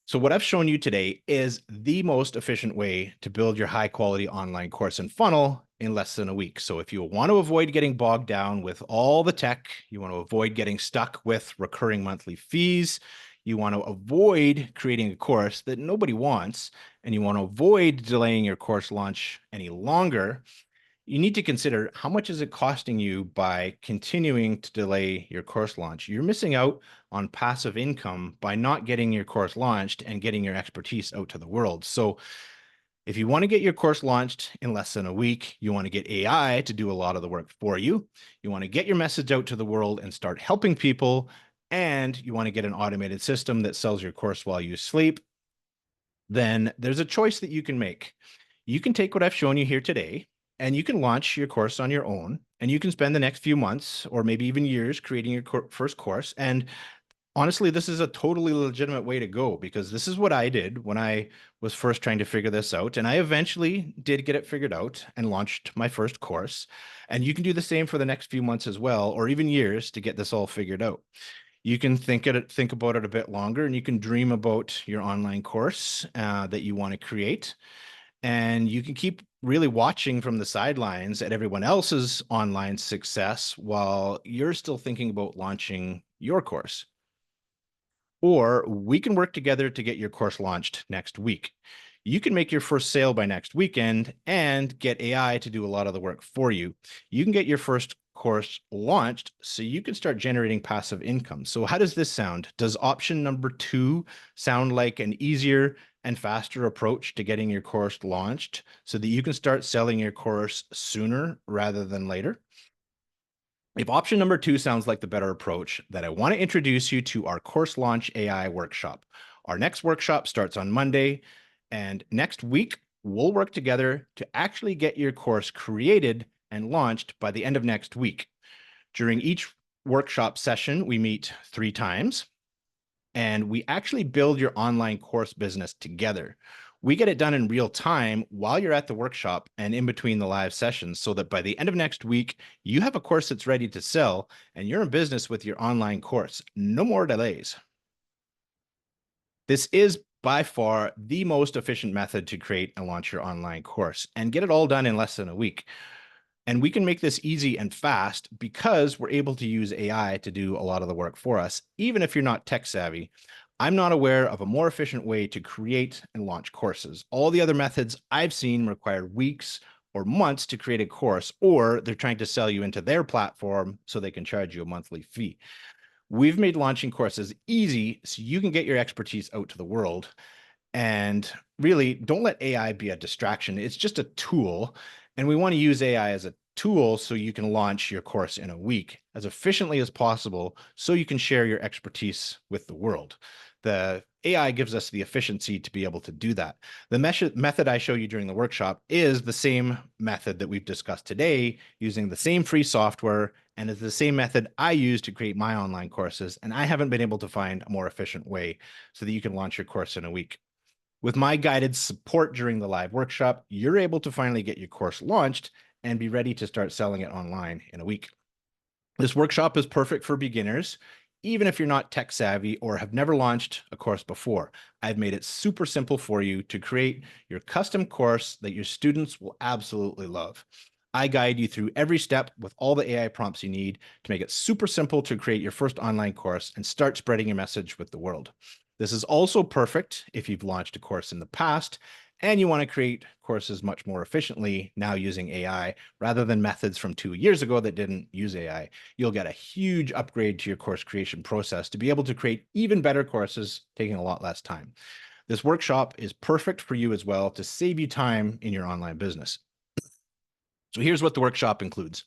[SPEAKER 1] So what I've shown you today is the most efficient way to build your high quality online course and funnel in less than a week. So if you want to avoid getting bogged down with all the tech, you want to avoid getting stuck with recurring monthly fees, you want to avoid creating a course that nobody wants, and you want to avoid delaying your course launch any longer, you need to consider how much is it costing you by continuing to delay your course launch. You're missing out on passive income by not getting your course launched and getting your expertise out to the world. So if you want to get your course launched in less than a week, you want to get AI to do a lot of the work for you. You want to get your message out to the world and start helping people. And you want to get an automated system that sells your course while you sleep. Then there's a choice that you can make. You can take what I've shown you here today, and you can launch your course on your own, and you can spend the next few months or maybe even years creating your first course. And honestly, this is a totally legitimate way to go, because this is what I did when I was first trying to figure this out. And I eventually did get it figured out and launched my first course. And you can do the same for the next few months as well, or even years, to get this all figured out. You can think about it a bit longer, and you can dream about your online course that you want to create. And you can keep really watching from the sidelines at everyone else's online success while you're still thinking about launching your course. Or we can work together to get your course launched next week. You can make your first sale by next weekend and get AI to do a lot of the work for you. You can get your first course launched so you can start generating passive income. So how does this sound? Does option number 2 sound like an easier and faster approach to getting your course launched so that you can start selling your course sooner rather than later? If option number 2 sounds like the better approach, then I want to introduce you to our course launch AI workshop. Our next workshop starts on Monday, and next week, we'll work together to actually get your course created and launched by the end of next week. During each workshop session, we meet 3 times, and we actually build your online course business together. We get it done in real time while you're at the workshop and in between the live sessions so that by the end of next week, you have a course that's ready to sell and you're in business with your online course. No more delays. This is by far the most efficient method to create and launch your online course and get it all done in less than a week. And we can make this easy and fast because we're able to use AI to do a lot of the work for us, even if you're not tech savvy. I'm not aware of a more efficient way to create and launch courses. All the other methods I've seen require weeks or months to create a course, or they're trying to sell you into their platform so they can charge you a monthly fee. We've made launching courses easy so you can get your expertise out to the world. And really, don't let AI be a distraction. It's just a tool. And we want to use AI as a tool so you can launch your course in a week as efficiently as possible so you can share your expertise with the world. The AI gives us the efficiency to be able to do that. The method I show you during the workshop is the same method that we've discussed today, using the same free software, and it's the same method I use to create my online courses. And I haven't been able to find a more efficient way so that you can launch your course in a week. With my guided support during the live workshop, you're able to finally get your course launched and be ready to start selling it online in a week. This workshop is perfect for beginners, even if you're not tech savvy or have never launched a course before. I've made it super simple for you to create your custom course that your students will absolutely love. I guide you through every step with all the AI prompts you need to make it super simple to create your first online course and start spreading your message with the world. This is also perfect if you've launched a course in the past and you want to create courses much more efficiently now using AI rather than methods from 2 years ago that didn't use AI. You'll get a huge upgrade to your course creation process to be able to create even better courses, taking a lot less time. This workshop is perfect for you as well to save you time in your online business. So here's what the workshop includes.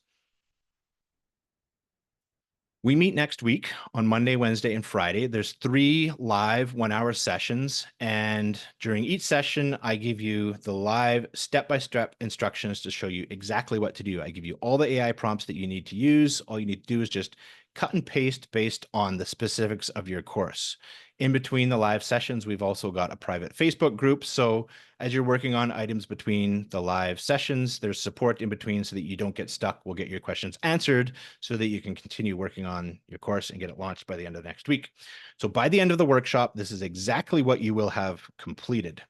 [SPEAKER 1] We meet next week on Monday, Wednesday, and Friday. There's 3 live 1-hour sessions. And during each session, I give you the live step-by-step instructions to show you exactly what to do. I give you all the AI prompts that you need to use. All you need to do is just cut and paste based on the specifics of your course. In between the live sessions, we've also got a private Facebook group. So as you're working on items between the live sessions, there's support in between so that you don't get stuck. We'll get your questions answered so that you can continue working on your course and get it launched by the end of next week. So by the end of the workshop, this is exactly what you will have completed.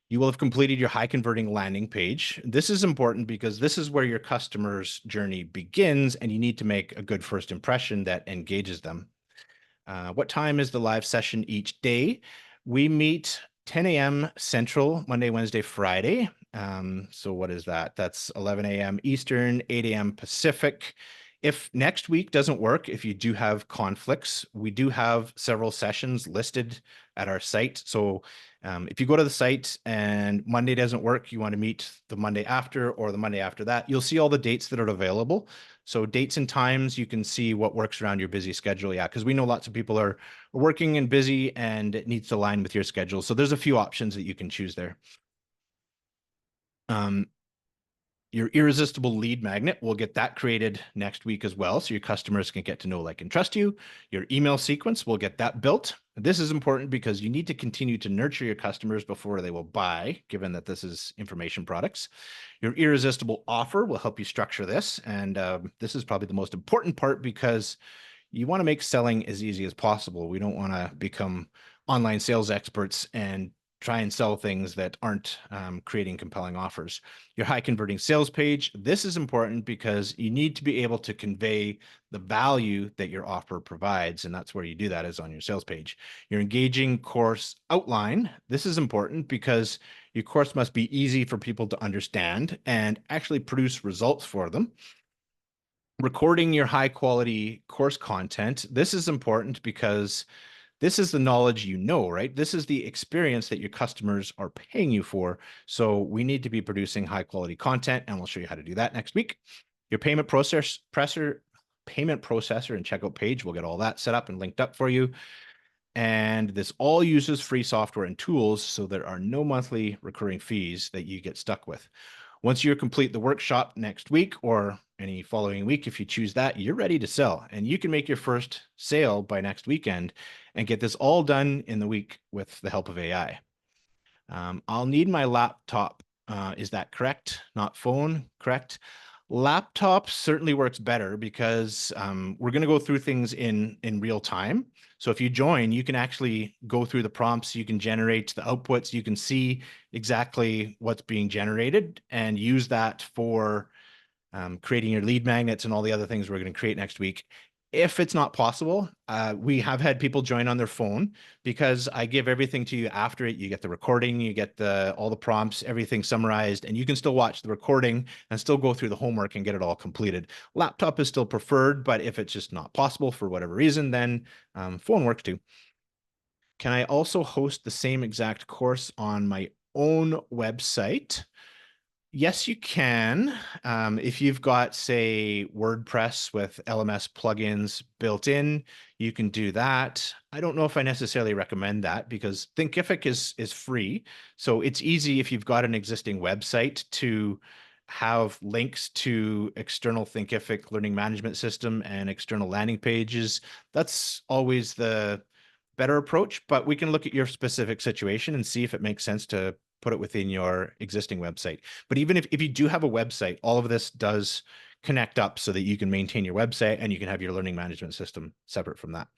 [SPEAKER 1] You will have completed your high converting landing page. This is important because this is where your customer's journey begins, and you need to make a good first impression that engages them. What time is the live session each day? We meet 10 a.m. Central, Monday, Wednesday, Friday. So what is that? That's 11 a.m. Eastern, 8 a.m. Pacific. If next week doesn't work, if you do have conflicts, we do have several sessions listed at our site. So if you go to the site and Monday doesn't work, you want to meet the Monday after or the Monday after that, you'll see all the dates that are available. So dates and times, you can see what works around your busy schedule. Yeah, because we know lots of people are working and busy and it needs to align with your schedule. So there's a few options that you can choose there. Your irresistible lead magnet, we'll get that created next week as well. So your customers can get to know, like, and trust you. Your email sequence, we'll get that built. This is important because you need to continue to nurture your customers before they will buy, given that this is information products. Your irresistible offer will help you structure this. And this is probably the most important part because you want to make selling as easy as possible. We don't want to become online sales experts and try and sell things that aren't creating compelling offers. Your high converting sales page, this is important because you need to be able to convey the value that your offer provides. And that's where you do that, is on your sales page. Your engaging course outline, this is important because your course must be easy for people to understand and actually produce results for them. Recording your high quality course content, this is important because this is the knowledge you know, right? This is the experience that your customers are paying you for. So we need to be producing high quality content, and we'll show you how to do that next week. Your payment processor and checkout page, we'll get all that set up and linked up for you. And this all uses free software and tools, so there are no monthly recurring fees that you get stuck with. Once you complete the workshop next week or any following week, if you choose that, you're ready to sell, and you can make your first sale by next weekend and get this all done in the week with the help of AI. I'll need my laptop. Is that correct? Not phone, correct? Laptop certainly works better because we're going to go through things in real time. So if you join, you can actually go through the prompts, you can generate the outputs, you can see exactly what's being generated and use that for creating your lead magnets and all the other things we're going to create next week. If it's not possible, we have had people join on their phone because I give everything to you after it. You get the recording, you get all the prompts, everything summarized, and you can still watch the recording and still go through the homework and get it all completed. Laptop is still preferred, but if it's just not possible for whatever reason, then phone works too. Can I also host the same exact course on my own website? Yes, you can. If you've got, say, WordPress with LMS plugins built in, you can do that. I don't know if I necessarily recommend that because Thinkific is free. So it's easy if you've got an existing website to have links to external Thinkific learning management system and external landing pages. That's always the better approach, but we can look at your specific situation and see if it makes sense to put it within your existing website. But even if you do have a website, all of this does connect up so that you can maintain your website and you can have your learning management system separate from that.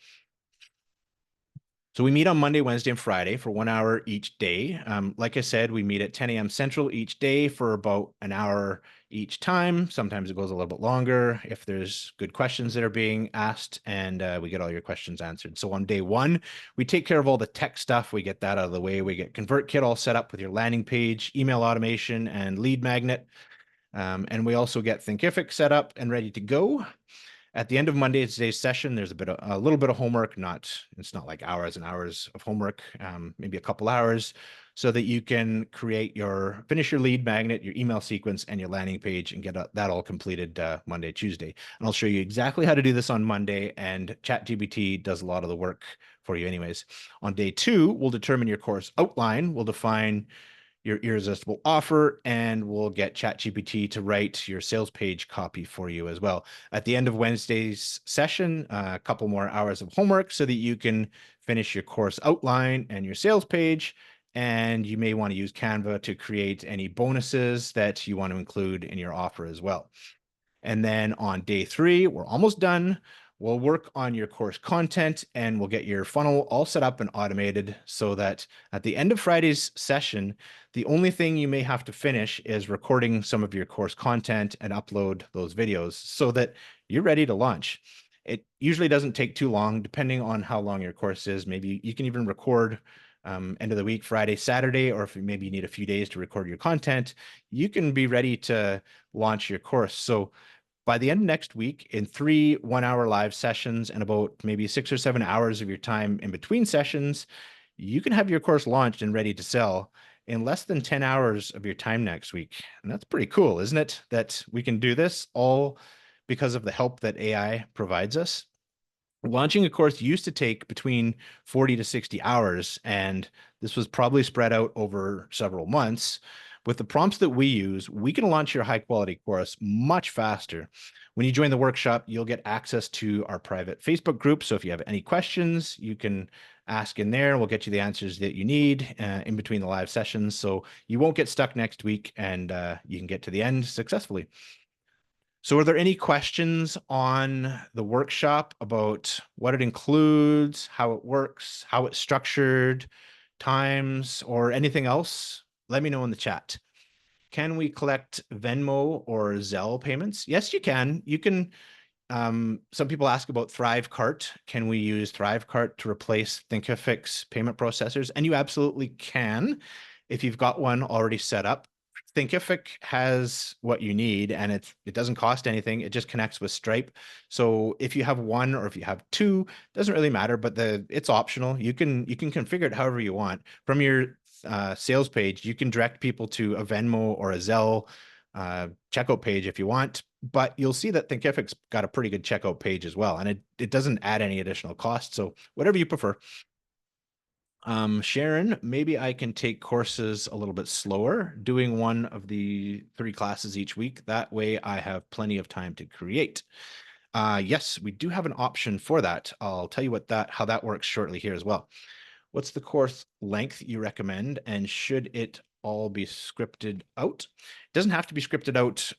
[SPEAKER 1] So we meet on Monday, Wednesday, and Friday for 1 hour each day. Like I said, we meet at 10 a.m. Central each day for about an hour each time. Sometimes it goes a little bit longer if there's good questions that are being asked, and we get all your questions answered. So on day one, we take care of all the tech stuff. We get that out of the way. We get ConvertKit all set up with your landing page, email automation, and lead magnet. And we also get Thinkific set up and ready to go. At the end of Monday's session, there's a little bit of homework. It's not like hours and hours of homework, maybe a couple hours, so that you can finish your lead magnet, your email sequence, and your landing page, and get that all completed Monday, Tuesday. And I'll show you exactly how to do this on Monday. And ChatGPT does a lot of the work for you, anyways. On day two, we'll determine your course outline. We'll define your irresistible offer, and we'll get ChatGPT to write your sales page copy for you as well. At the end of Wednesday's session, a couple more hours of homework so that you can finish your course outline and your sales page. And you may want to use Canva to create any bonuses that you want to include in your offer as well. And then on day three, we're almost done. We'll work on your course content and we'll get your funnel all set up and automated so that at the end of Friday's session, the only thing you may have to finish is recording some of your course content and upload those videos so that you're ready to launch. It usually doesn't take too long, depending on how long your course is. Maybe you can even record end of the week, Friday, Saturday, or if maybe you need a few days to record your content, you can be ready to launch your course. So by the end of next week, in 3 1-hour live sessions and about maybe 6 or 7 hours of your time in between sessions, you can have your course launched and ready to sell in less than 10 hours of your time next week. And that's pretty cool, isn't it? That we can do this all because of the help that AI provides us. Launching a course used to take between 40 to 60 hours, and this was probably spread out over several months. With the prompts that we use, we can launch your high quality course much faster. When you join the workshop, you'll get access to our private Facebook group. So if you have any questions, you can ask in there. We'll get you the answers that you need in between the live sessions. So you won't get stuck next week and you can get to the end successfully. So are there any questions on the workshop about what it includes, how it works, how it's structured, times, or anything else? Let me know in the chat. Can we collect Venmo or Zelle payments? Yes, you can. You can. Some people ask about Thrivecart. Can we use Thrivecart to replace Thinkific payment processors? And you absolutely can if you've got one already set up. Thinkific has what you need, and it doesn't cost anything. It just connects with Stripe. So if you have one or if you have two, doesn't really matter. But it's optional. You can configure it however you want. From your sales page, you can direct people to a Venmo or a Zelle checkout page if you want. But you'll see that Thinkific's got a pretty good checkout page as well, and it doesn't add any additional cost. So whatever you prefer. Sharon, maybe I can take courses a little bit slower, doing one of the 3 classes each week. That way I have plenty of time to create. Yes, we do have an option for that. I'll tell you how that works shortly here as well. What's the course length you recommend, and should it all be scripted out? It doesn't have to be scripted out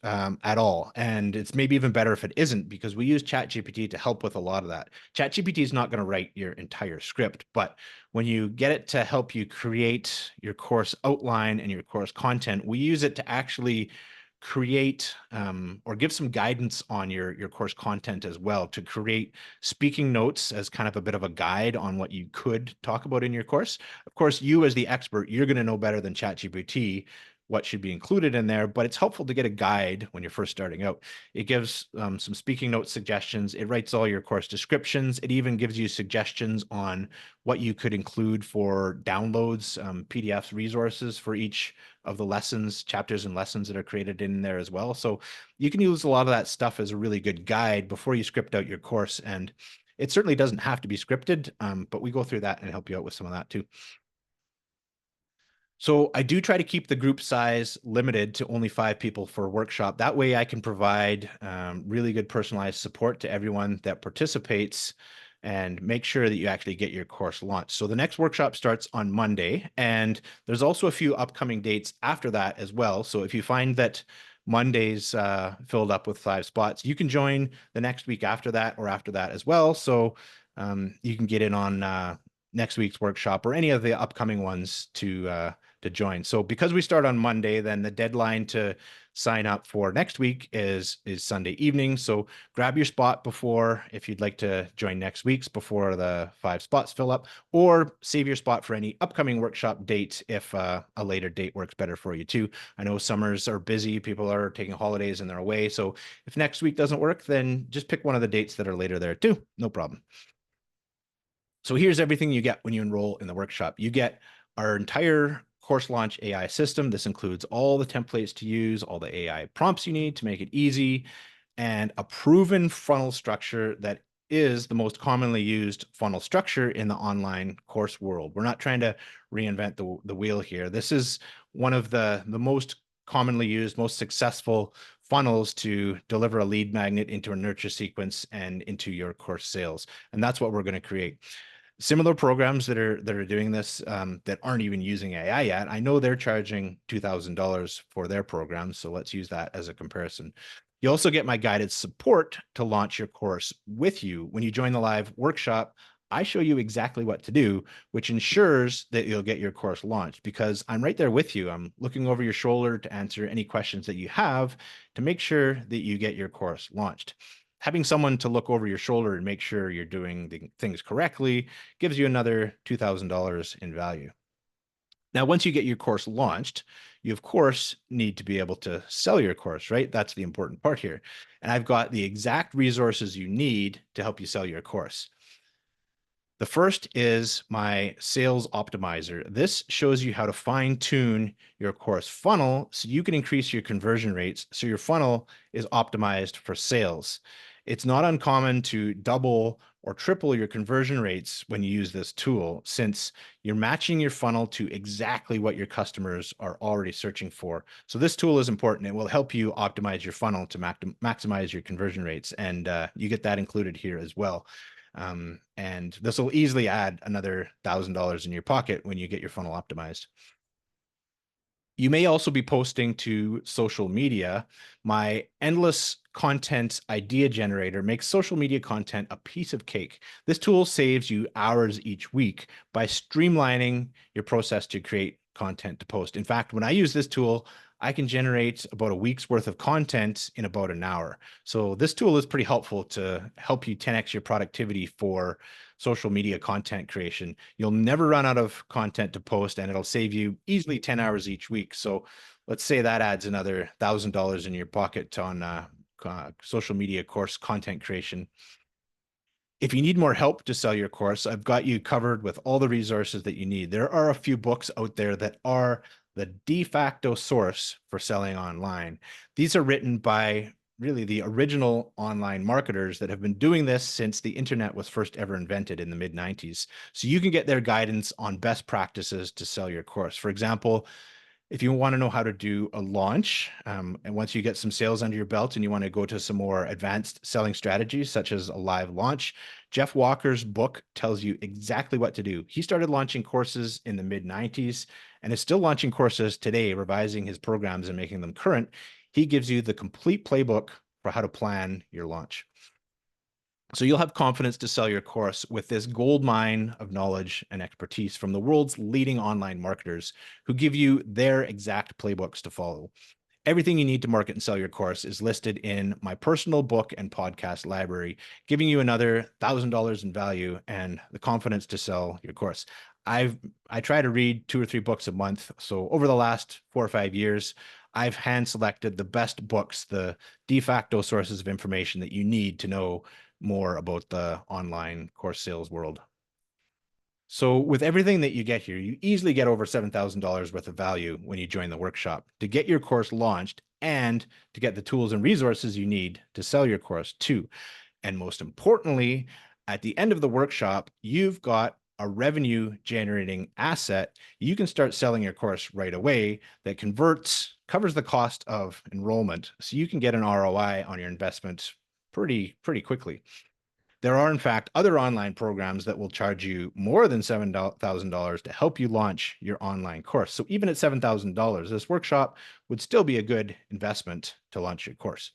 [SPEAKER 1] at all, and it's maybe even better if it isn't, because we use ChatGPT to help with a lot of that. ChatGPT is not going to write your entire script, but when you get it to help you create your course outline and your course content, we use it to actually create or give some guidance on your course content as well, to create speaking notes as kind of a bit of a guide on what you could talk about in your course. Of course, you as the expert, you're going to know better than ChatGPT what should be included in there, but it's helpful to get a guide when you're first starting out. It gives some speaking note suggestions. It writes all your course descriptions. It even gives you suggestions on what you could include for downloads, PDFs, resources for each of the lessons, chapters and lessons that are created in there as well. So you can use a lot of that stuff as a really good guide before you script out your course. And it certainly doesn't have to be scripted, but we go through that and help you out with some of that too. So I do try to keep the group size limited to only 5 people for a workshop. That way I can provide really good personalized support to everyone that participates and make sure that you actually get your course launched. So the next workshop starts on Monday, and there's also a few upcoming dates after that as well. So if you find that Monday's filled up with 5 spots, you can join the next week after that or after that as well. So you can get in on next week's workshop or any of the upcoming ones to join. So because we start on Monday, then the deadline to sign up for next week is Sunday evening. So grab your spot before, if you'd like to join next week's before the 5 spots fill up, or save your spot for any upcoming workshop date if a later date works better for you too. I know summers are busy, people are taking holidays and they're away. So if next week doesn't work, then just pick one of the dates that are later there too. No problem. So here's everything you get when you enroll in the workshop. You get our entire course launch AI system. This includes all the templates to use, all the AI prompts you need to make it easy, and a proven funnel structure that is the most commonly used funnel structure in the online course world. We're not trying to reinvent the wheel here. This is one of the most commonly used, most successful funnels to deliver a lead magnet into a nurture sequence and into your course sales. And that's what we're going to create. Similar programs that are doing this that aren't even using AI yet, I know they're charging $2,000 for their programs. So let's use that as a comparison. You also get my guided support to launch your course with you. When you join the live workshop, I show you exactly what to do, which ensures that you'll get your course launched, because I'm right there with you. I'm looking over your shoulder to answer any questions that you have to make sure that you get your course launched. Having someone to look over your shoulder and make sure you're doing the things correctly gives you another $2,000 in value. Now, once you get your course launched, you of course need to be able to sell your course, right? That's the important part here. And I've got the exact resources you need to help you sell your course. The first is my sales optimizer. This shows you how to fine tune your course funnel so you can increase your conversion rates so your funnel is optimized for sales. It's not uncommon to double or triple your conversion rates when you use this tool, since you're matching your funnel to exactly what your customers are already searching for. So this tool is important. It will help you optimize your funnel to maximize your conversion rates. And you get that included here as well. And this will easily add another $1,000 in your pocket when you get your funnel optimized. You may also be posting to social media. My endless content idea generator makes social media content a piece of cake. This tool saves you hours each week by streamlining your process to create content to post. In fact, when I use this tool, I can generate about a week's worth of content in about an hour. So this tool is pretty helpful to help you 10x your productivity for social media content creation. You'll never run out of content to post, and it'll save you easily 10 hours each week. So let's say that adds another $1,000 in your pocket on social media course content creation. If you need more help to sell your course, I've got you covered with all the resources that you need. There are a few books out there that are the de facto source for selling online. These are written by really the original online marketers that have been doing this since the internet was first ever invented in the mid-90s. So you can get their guidance on best practices to sell your course. For example, if you want to know how to do a launch, and once you get some sales under your belt and you want to go to some more advanced selling strategies, such as a live launch, Jeff Walker's book tells you exactly what to do. He started launching courses in the mid-90s and is still launching courses today, revising his programs and making them current. He gives you the complete playbook for how to plan your launch. So you'll have confidence to sell your course with this gold mine of knowledge and expertise from the world's leading online marketers who give you their exact playbooks to follow. Everything you need to market and sell your course is listed in my personal book and podcast library, giving you another $1,000 in value and the confidence to sell your course. I try to read 2 or 3 books a month. So over the last 4 or 5 years, I've hand selected the best books, the de facto sources of information that you need to know more about the online course sales world. So with everything that you get here, you easily get over $7,000 worth of value when you join the workshop to get your course launched and to get the tools and resources you need to sell your course too. And most importantly, at the end of the workshop, you've got a revenue generating asset. You can start selling your course right away that covers the cost of enrollment. So you can get an ROI on your investment pretty quickly. There are, in fact, other online programs that will charge you more than $7,000 to help you launch your online course. So even at $7,000, this workshop would still be a good investment to launch your course.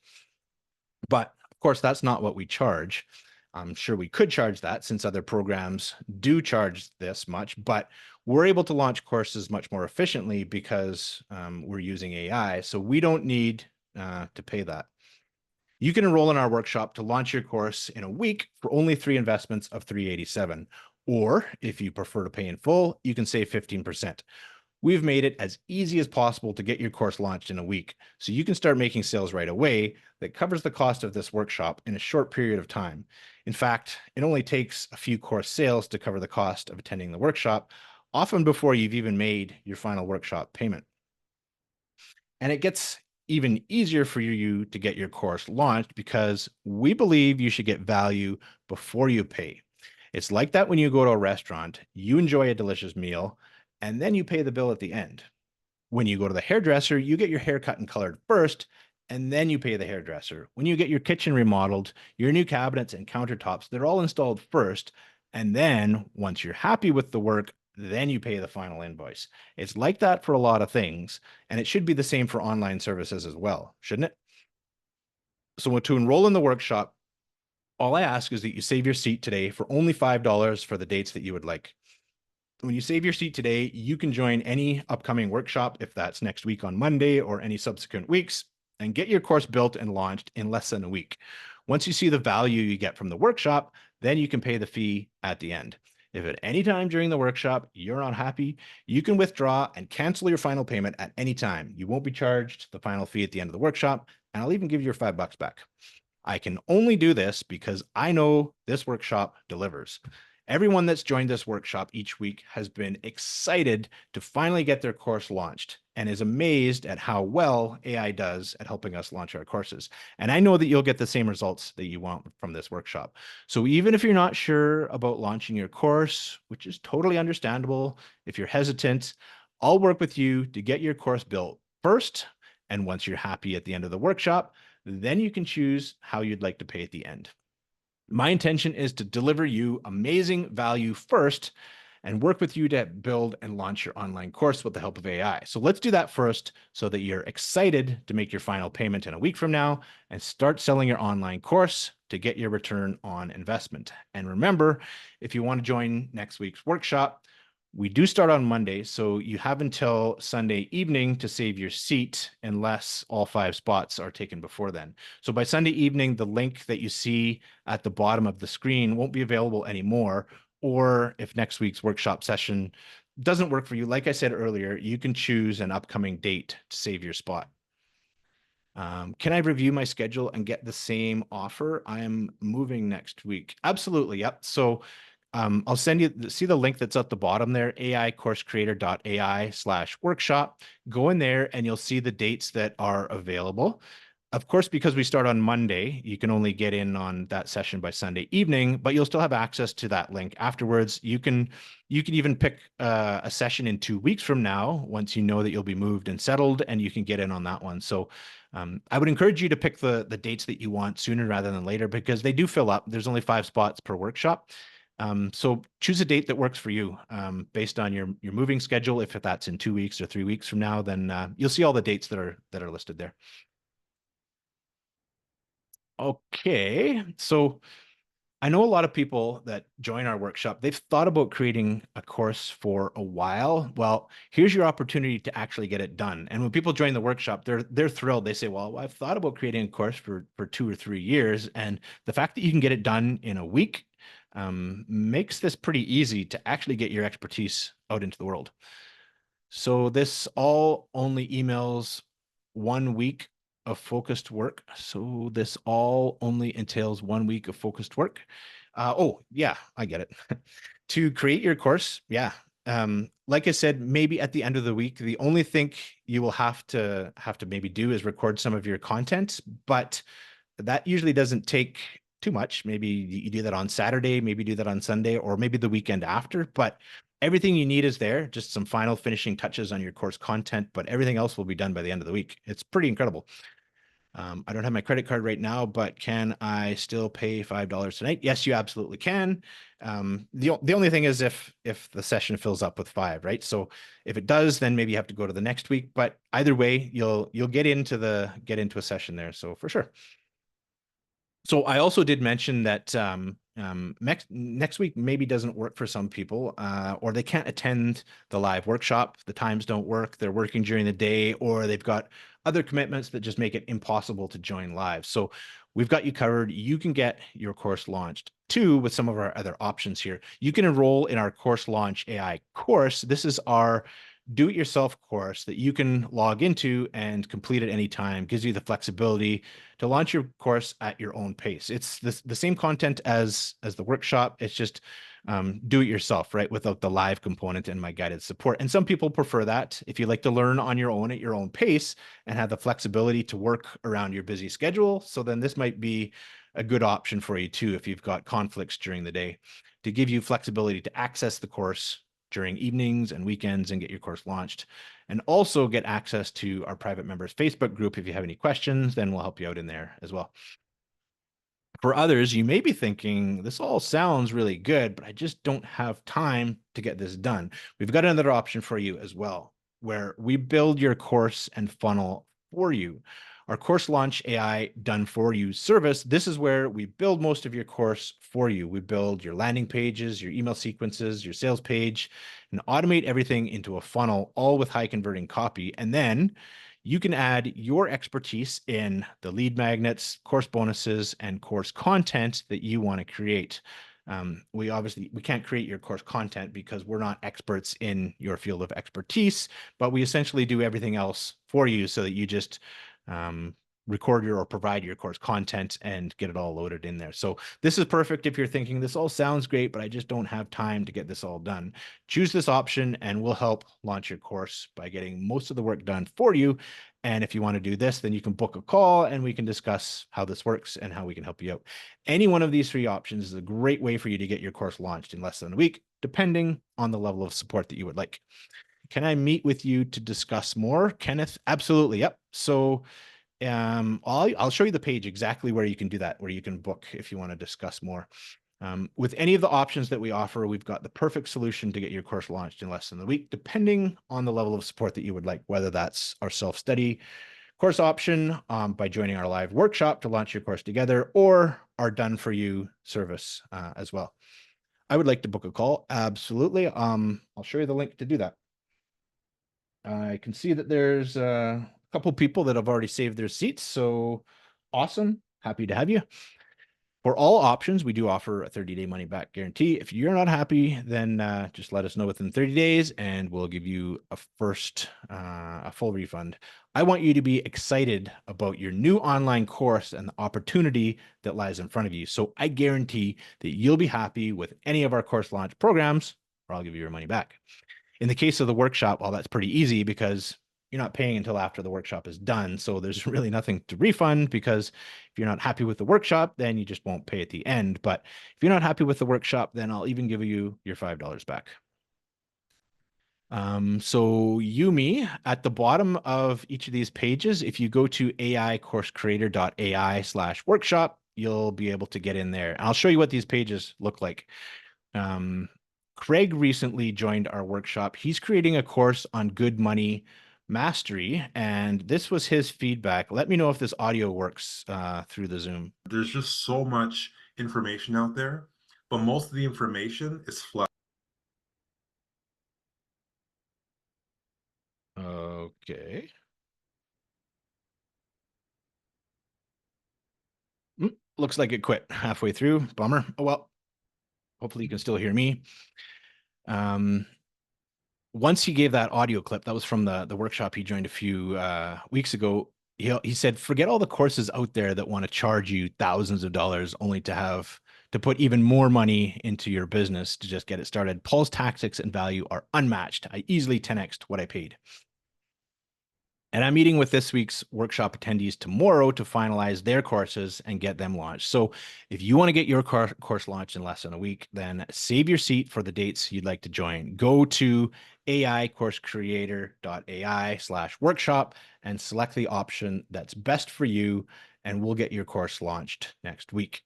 [SPEAKER 1] But of course, that's not what we charge. I'm sure we could charge that since other programs do charge this much, but we're able to launch courses much more efficiently because we're using AI. So we don't need to pay that. You can enroll in our workshop to launch your course in a week for only 3 investments of $387. Or if you prefer to pay in full, you can save 15%. We've made it as easy as possible to get your course launched in a week, so you can start making sales right away that covers the cost of this workshop in a short period of time. In fact, it only takes a few course sales to cover the cost of attending the workshop, often before you've even made your final workshop payment. And it gets even easier for you to get your course launched because we believe you should get value before you pay. It's like that when you go to a restaurant, you enjoy a delicious meal, and then you pay the bill at the end. When you go to the hairdresser, you get your hair cut and colored first, and then you pay the hairdresser. When you get your kitchen remodeled, your new cabinets and countertops, they're all installed first. And then once you're happy with the work, then you pay the final invoice. It's like that for a lot of things, and it should be the same for online services as well, shouldn't it? So to enroll in the workshop, all I ask is that you save your seat today for only $5 for the dates that you would like. When you save your seat today, you can join any upcoming workshop, if that's next week on Monday or any subsequent weeks, and get your course built and launched in less than a week. Once you see the value you get from the workshop, then you can pay the fee at the end. If at any time during the workshop you're not happy, you can withdraw and cancel your final payment at any time. You won't be charged the final fee at the end of the workshop, and I'll even give you your $5 back. I can only do this because I know this workshop delivers. Everyone that's joined this workshop each week has been excited to finally get their course launched and is amazed at how well AI does at helping us launch our courses. And I know that you'll get the same results that you want from this workshop. So even if you're not sure about launching your course, which is totally understandable, if you're hesitant, I'll work with you to get your course built first. And once you're happy at the end of the workshop, then you can choose how you'd like to pay at the end. My intention is to deliver you amazing value first, and work with you to build and launch your online course with the help of AI. So let's do that first so that you're excited to make your final payment in a week from now and start selling your online course to get your return on investment. And remember, if you want to join next week's workshop, we do start on Monday, so you have until Sunday evening to save your seat unless all 5 spots are taken before then. So by Sunday evening, the link that you see at the bottom of the screen won't be available anymore. Or if next week's workshop session doesn't work for you, like I said earlier, you can choose an upcoming date to save your spot. Can I review my schedule and get the same offer? I am moving next week. Absolutely. Yep. So I'll send you, see the link that's at the bottom there, AIcoursecreator.ai/workshop. Go in there and you'll see the dates that are available. Of course, because we start on Monday, you can only get in on that session by Sunday evening, but you'll still have access to that link afterwards. You can even pick a session in 2 weeks from now, once you know that you'll be moved and settled, and you can get in on that one. So I would encourage you to pick the dates that you want sooner rather than later, because they do fill up. There's only 5 spots per workshop. So choose a date that works for you based on your moving schedule. If that's in 2 weeks or 3 weeks from now, then you'll see all the dates that are listed there. Okay, so I know a lot of people that join our workshop, they've thought about creating a course for a while. Well, here's your opportunity to actually get it done. And when people join the workshop, they're thrilled. They say, well, I've thought about creating a course for 2 or 3 years. And the fact that you can get it done in a week makes this pretty easy to actually get your expertise out into the world. So this all only emails 1 week of focused work. So this all only entails 1 week of focused work. Oh, yeah, I get it. To create your course, yeah. Like I said, maybe at the end of the week, the only thing you will have to maybe do is record some of your content, but that usually doesn't take too much. Maybe you do that on Saturday, maybe do that on Sunday, or maybe the weekend after. But everything you need is there, just some final finishing touches on your course content, but everything else will be done by the end of the week. It's pretty incredible. I don't have my credit card right now, but can I still pay $5 tonight? Yes, you absolutely can. The only thing is if the session fills up with 5, right? So if it does, then maybe you have to go to the next week. But either way, you'll get into a session there. So for sure. So I also did mention that next week maybe doesn't work for some people, or they can't attend the live workshop. The times don't work. They're working during the day, or they've got other commitments that just make it impossible to join live. So we've got you covered. You can get your course launched too with some of our other options here. You can enroll in our Course Launch AI course. This is our do-it-yourself course that you can log into and complete at any time. Gives you the flexibility to launch your course at your own pace. It's the same content as the workshop. It's just do it yourself, right? Without the live component and my guided support. And some people prefer that. If you like to learn on your own at your own pace and have the flexibility to work around your busy schedule, so then this might be a good option for you too if you've got conflicts during the day, to give you flexibility to access the course during evenings and weekends and get your course launched. And also get access to our private members Facebook group. If you have any questions, then we'll help you out in there as well. For others, you may be thinking, this all sounds really good, but I just don't have time to get this done. We've got another option for you as well, where we build your course and funnel for you. Our Course Launch AI Done For You service, this is where we build most of your course for you. We build your landing pages, your email sequences, your sales page, and automate everything into a funnel, all with high converting copy. And then you can add your expertise in the lead magnets, course bonuses, and course content that you want to create. We can't create your course content because we're not experts in your field of expertise, but we essentially do everything else for you so that you just record or provide your course content and get it all loaded in there. So this is perfect if you're thinking this all sounds great, but I just don't have time to get this all done. Choose this option and we'll help launch your course by getting most of the work done for you. And if you want to do this, then you can book a call and we can discuss how this works and how we can help you out. Any one of these 3 options is a great way for you to get your course launched in less than a week, depending on the level of support that you would like. Can I meet with you to discuss more? Kenneth, absolutely. Yep. So I'll show you the page exactly where you can do that, where you can book if you want to discuss more. With any of the options that we offer, we've got the perfect solution to get your course launched in less than a week, depending on the level of support that you would like, whether that's our self-study course option by joining our live workshop to launch your course together, or our done for you service as well. I would like to book a call. Absolutely. I'll show you the link to do that. I can see that there's a couple people that have already saved their seats. So awesome. Happy to have you. For all options, we do offer a 30-day money back guarantee. If you're not happy, then just let us know within 30 days and we'll give you a full refund. I want you to be excited about your new online course and the opportunity that lies in front of you. So I guarantee that you'll be happy with any of our course launch programs, or I'll give you your money back. In the case of the workshop, well, that's pretty easy because you're not paying until after the workshop is done. So there's really nothing to refund, because if you're not happy with the workshop, then you just won't pay at the end. But if you're not happy with the workshop, then I'll even give you your $5 back. So Yumi, at the bottom of each of these pages, if you go to AICourseCreator.ai/workshop, you'll be able to get in there. And I'll show you what these pages look like. Craig recently joined our workshop. He's creating a course on good money mastery, and this was his feedback. Let me know if this audio works through the Zoom.
[SPEAKER 2] There's just so much information out there, but most of the information is fluff.
[SPEAKER 1] Okay. Looks like it quit halfway through. Bummer. Oh, well, hopefully you can still hear me. Once he gave that audio clip, that was from the workshop he joined a few weeks ago. He said, forget all the courses out there that want to charge you thousands of dollars only to put even more money into your business to just get it started. Paul's tactics and value are unmatched. I easily 10x'd what I paid. And I'm meeting with this week's workshop attendees tomorrow to finalize their courses and get them launched. So if you want to get your course launched in less than a week, then save your seat for the dates you'd like to join. Go to AICourseCreator.ai/workshop and select the option that's best for you, and we'll get your course launched next week.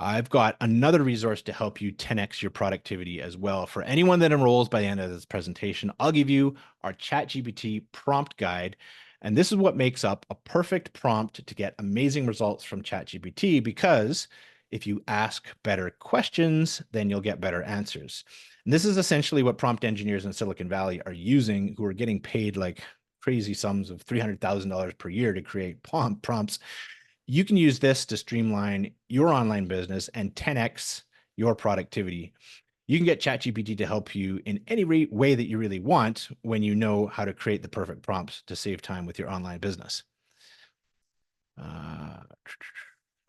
[SPEAKER 1] I've got another resource to help you 10x your productivity as well. For anyone that enrolls by the end of this presentation, I'll give you our ChatGPT prompt guide. And this is what makes up a perfect prompt to get amazing results from ChatGPT, because if you ask better questions, then you'll get better answers. And this is essentially what prompt engineers in Silicon Valley are using, who are getting paid like crazy sums of $300,000 per year to create prompts. You can use this to streamline your online business and 10x your productivity. You can get ChatGPT to help you in any way that you really want when you know how to create the perfect prompts to save time with your online business. I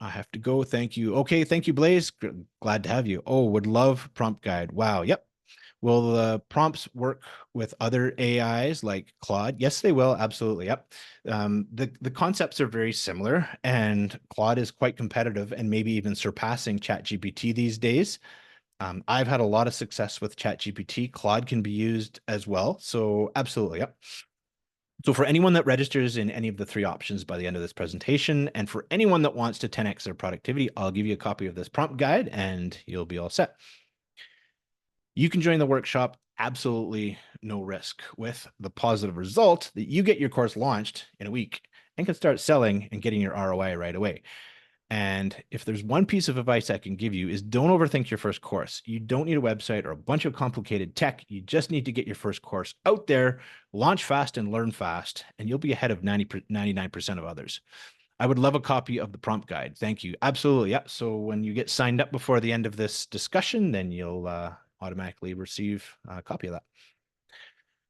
[SPEAKER 1] have to go. Thank you. Okay. Thank you, Blaze. Glad to have you. Oh, would love prompt guide. Wow. Yep. Will the prompts work with other AIs like Claude? Yes, they will. Absolutely. Yep. The concepts are very similar, and Claude is quite competitive and maybe even surpassing ChatGPT these days. I've had a lot of success with ChatGPT. Claude can be used as well. So absolutely. Yep. So for anyone that registers in any of the three options by the end of this presentation, and for anyone that wants to 10x their productivity, I'll give you a copy of this prompt guide and you'll be all set. You can join the workshop absolutely no risk, with the positive result that you get your course launched in a week and can start selling and getting your ROI right away. And if there's one piece of advice I can give you, is don't overthink your first course. You don't need a website or a bunch of complicated tech. You just need to get your first course out there, launch fast and learn fast, and you'll be ahead of 99% of others. I would love a copy of the prompt guide. Thank you. Absolutely. Yeah. So when you get signed up before the end of this discussion, then you'll automatically receive a copy of that.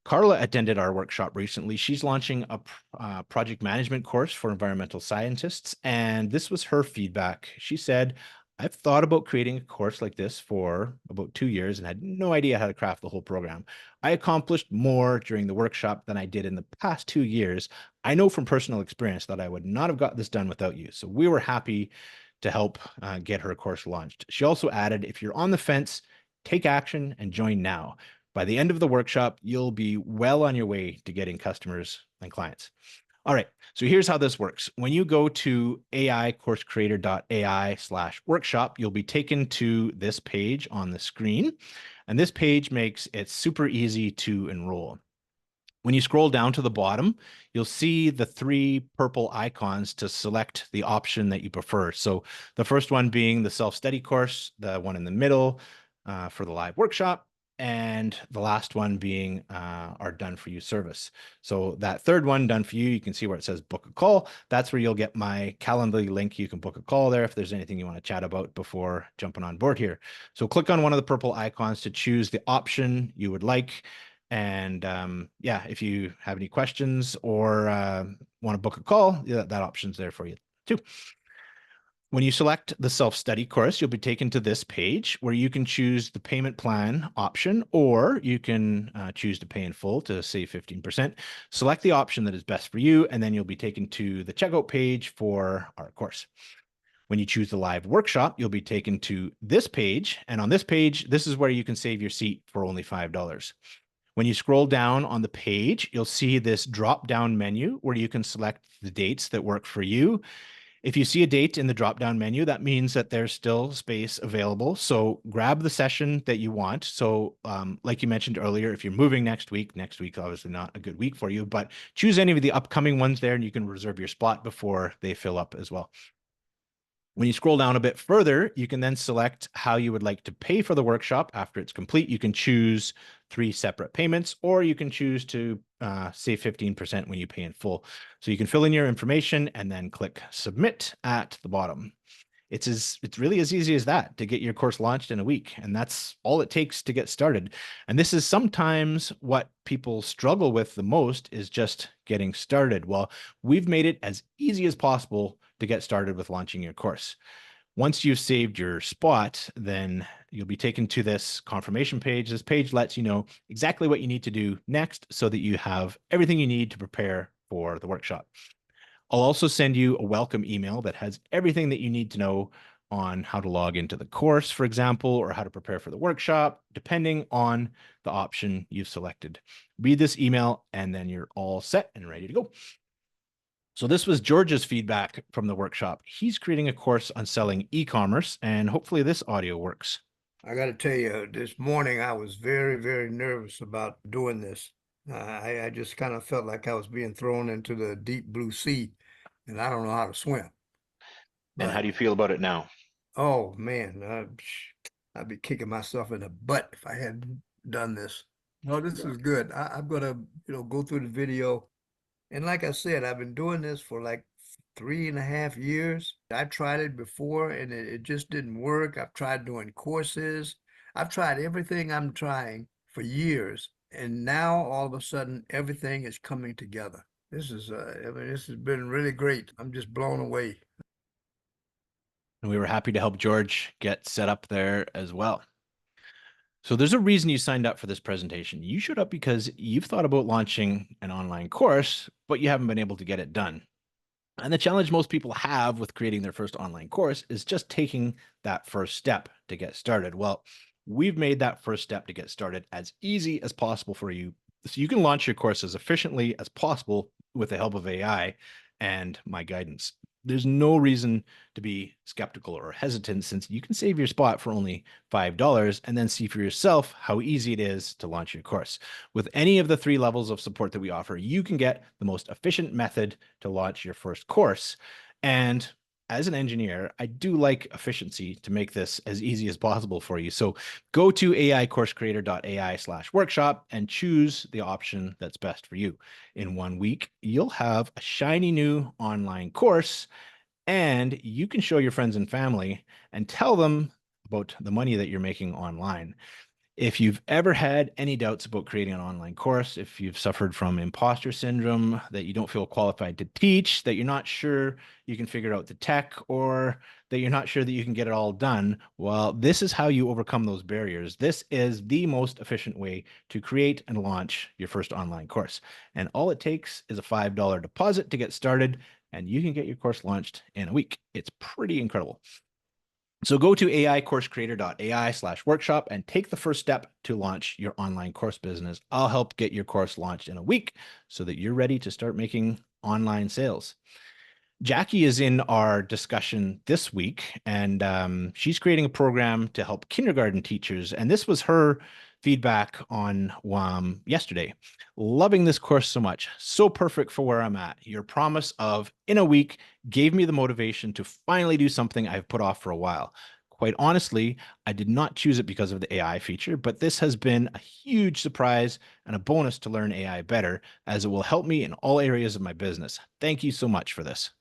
[SPEAKER 1] Carla attended our workshop recently. She's launching a project management course for environmental scientists, and this was her feedback. She said, I've thought about creating a course like this for about 2 years and had no idea how to craft the whole program. I accomplished more during the workshop than I did in the past 2 years. I know from personal experience that I would not have got this done without you. So we were happy to help get her course launched. She also added, if you're on the fence, take action and join now. By the end of the workshop, you'll be well on your way to getting customers and clients. All right, so here's how this works. When you go to AICourseCreator.ai/workshop, you'll be taken to this page on the screen, and this page makes it super easy to enroll. When you scroll down to the bottom, you'll see the 3 purple icons to select the option that you prefer. So the first one being the self-study course, the one in the middle for the live workshop, and the last one being our done for you service. So that third one, done for you, you can see where it says book a call. That's where you'll get my Calendly link. You can book a call there if there's anything you want to chat about before jumping on board here. So click on one of the purple icons to choose the option you would like. And yeah, if you have any questions or want to book a call, yeah, that option's there for you too. When you select the self-study course, you'll be taken to this page where you can choose the payment plan option, or you can choose to pay in full to save 15%. Select the option that is best for you, and then you'll be taken to the checkout page for our course. When you choose the live workshop, you'll be taken to this page. And on this page, this is where you can save your seat for only $5. When you scroll down on the page, you'll see this drop-down menu where you can select the dates that work for you. If you see a date in the drop-down menu, that means that there's still space available. So grab the session that you want. So like you mentioned earlier, if you're moving next week obviously not a good week for you, but choose any of the upcoming ones there and you can reserve your spot before they fill up as well. When you scroll down a bit further, you can then select how you would like to pay for the workshop after it's complete. You can choose 3 separate payments, or you can choose to save 15% when you pay in full. So you can fill in your information and then click submit at the bottom. It's really as easy as that to get your course launched in a week. And that's all it takes to get started. And this is sometimes what people struggle with the most, is just getting started. Well, we've made it as easy as possible to get started with launching your course. Once you've saved your spot, then you'll be taken to this confirmation page. This page lets you know exactly what you need to do next so that you have everything you need to prepare for the workshop. I'll also send you a welcome email that has everything that you need to know on how to log into the course, for example, or how to prepare for the workshop, depending on the option you've selected. Read this email and then you're all set and ready to go. So this was George's feedback from the workshop. He's creating a course on selling e-commerce, and hopefully this audio works.
[SPEAKER 3] I got to tell you, this morning I was very, very nervous about doing this. I just kind of felt like I was being thrown into the deep blue sea, and I don't know how to swim.
[SPEAKER 1] And how
[SPEAKER 3] But
[SPEAKER 1] do you feel about it now?
[SPEAKER 3] oh man, I'd be kicking myself in the butt if I hadn't done this. No, this is good. I'm gonna, go through the video. And like I said, I've been doing this for like 3.5 years. I tried it before and it just didn't work. I've tried doing courses. I've tried everything I'm trying for years. And now all of a sudden, everything is coming together. This is, this has been really great. I'm just blown away.
[SPEAKER 1] And we were happy to help George get set up there as well. So there's a reason you signed up for this presentation. You showed up because you've thought about launching an online course, but you haven't been able to get it done. And the challenge most people have with creating their first online course is just taking that first step to get started. Well, we've made that first step to get started as easy as possible for you, so you can launch your course as efficiently as possible with the help of AI and my guidance. There's no reason to be skeptical or hesitant, since you can save your spot for only $5 and then see for yourself how easy it is to launch your course. With any of the 3 levels of support that we offer, you can get the most efficient method to launch your first course. And as an engineer, I do like efficiency to make this as easy as possible for you. So go to AICourseCreator.ai/workshop and choose the option that's best for you. In 1 week, you'll have a shiny new online course, and you can show your friends and family and tell them about the money that you're making online. If you've ever had any doubts about creating an online course, if you've suffered from imposter syndrome, that you don't feel qualified to teach, that you're not sure you can figure out the tech, or that you're not sure that you can get it all done, well, this is how you overcome those barriers. This is the most efficient way to create and launch your first online course. And all it takes is a $5 deposit to get started, and you can get your course launched in a week. It's pretty incredible. So go to AICourseCreator.ai/workshop and take the first step to launch your online course business. I'll help get your course launched in a week so that you're ready to start making online sales. Jackie is in our discussion this week, and she's creating a program to help kindergarten teachers. And this was her feedback on yesterday. Loving this course so much. So perfect for where I'm at. Your promise of in a week gave me the motivation to finally do something I've put off for a while. Quite honestly, I did not choose it because of the AI feature, but this has been a huge surprise and a bonus to learn AI better, as it will help me in all areas of my business. Thank you so much for this.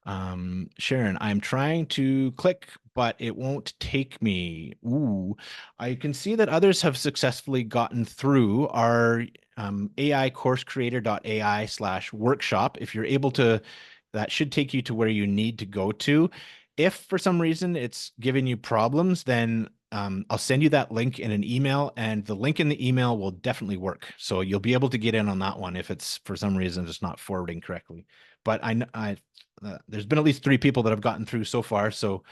[SPEAKER 1] Sharon, I'm trying to click, but it won't take me. Ooh, I can see that others have successfully gotten through our AICourseCreator.ai/workshop. If you're able to, that should take you to where you need to go to. If for some reason it's giving you problems, then I'll send you that link in an email, and the link in the email will definitely work. So you'll be able to get in on that one if it's for some reason it's not forwarding correctly. But there's been at least 3 people that have gotten through so far. So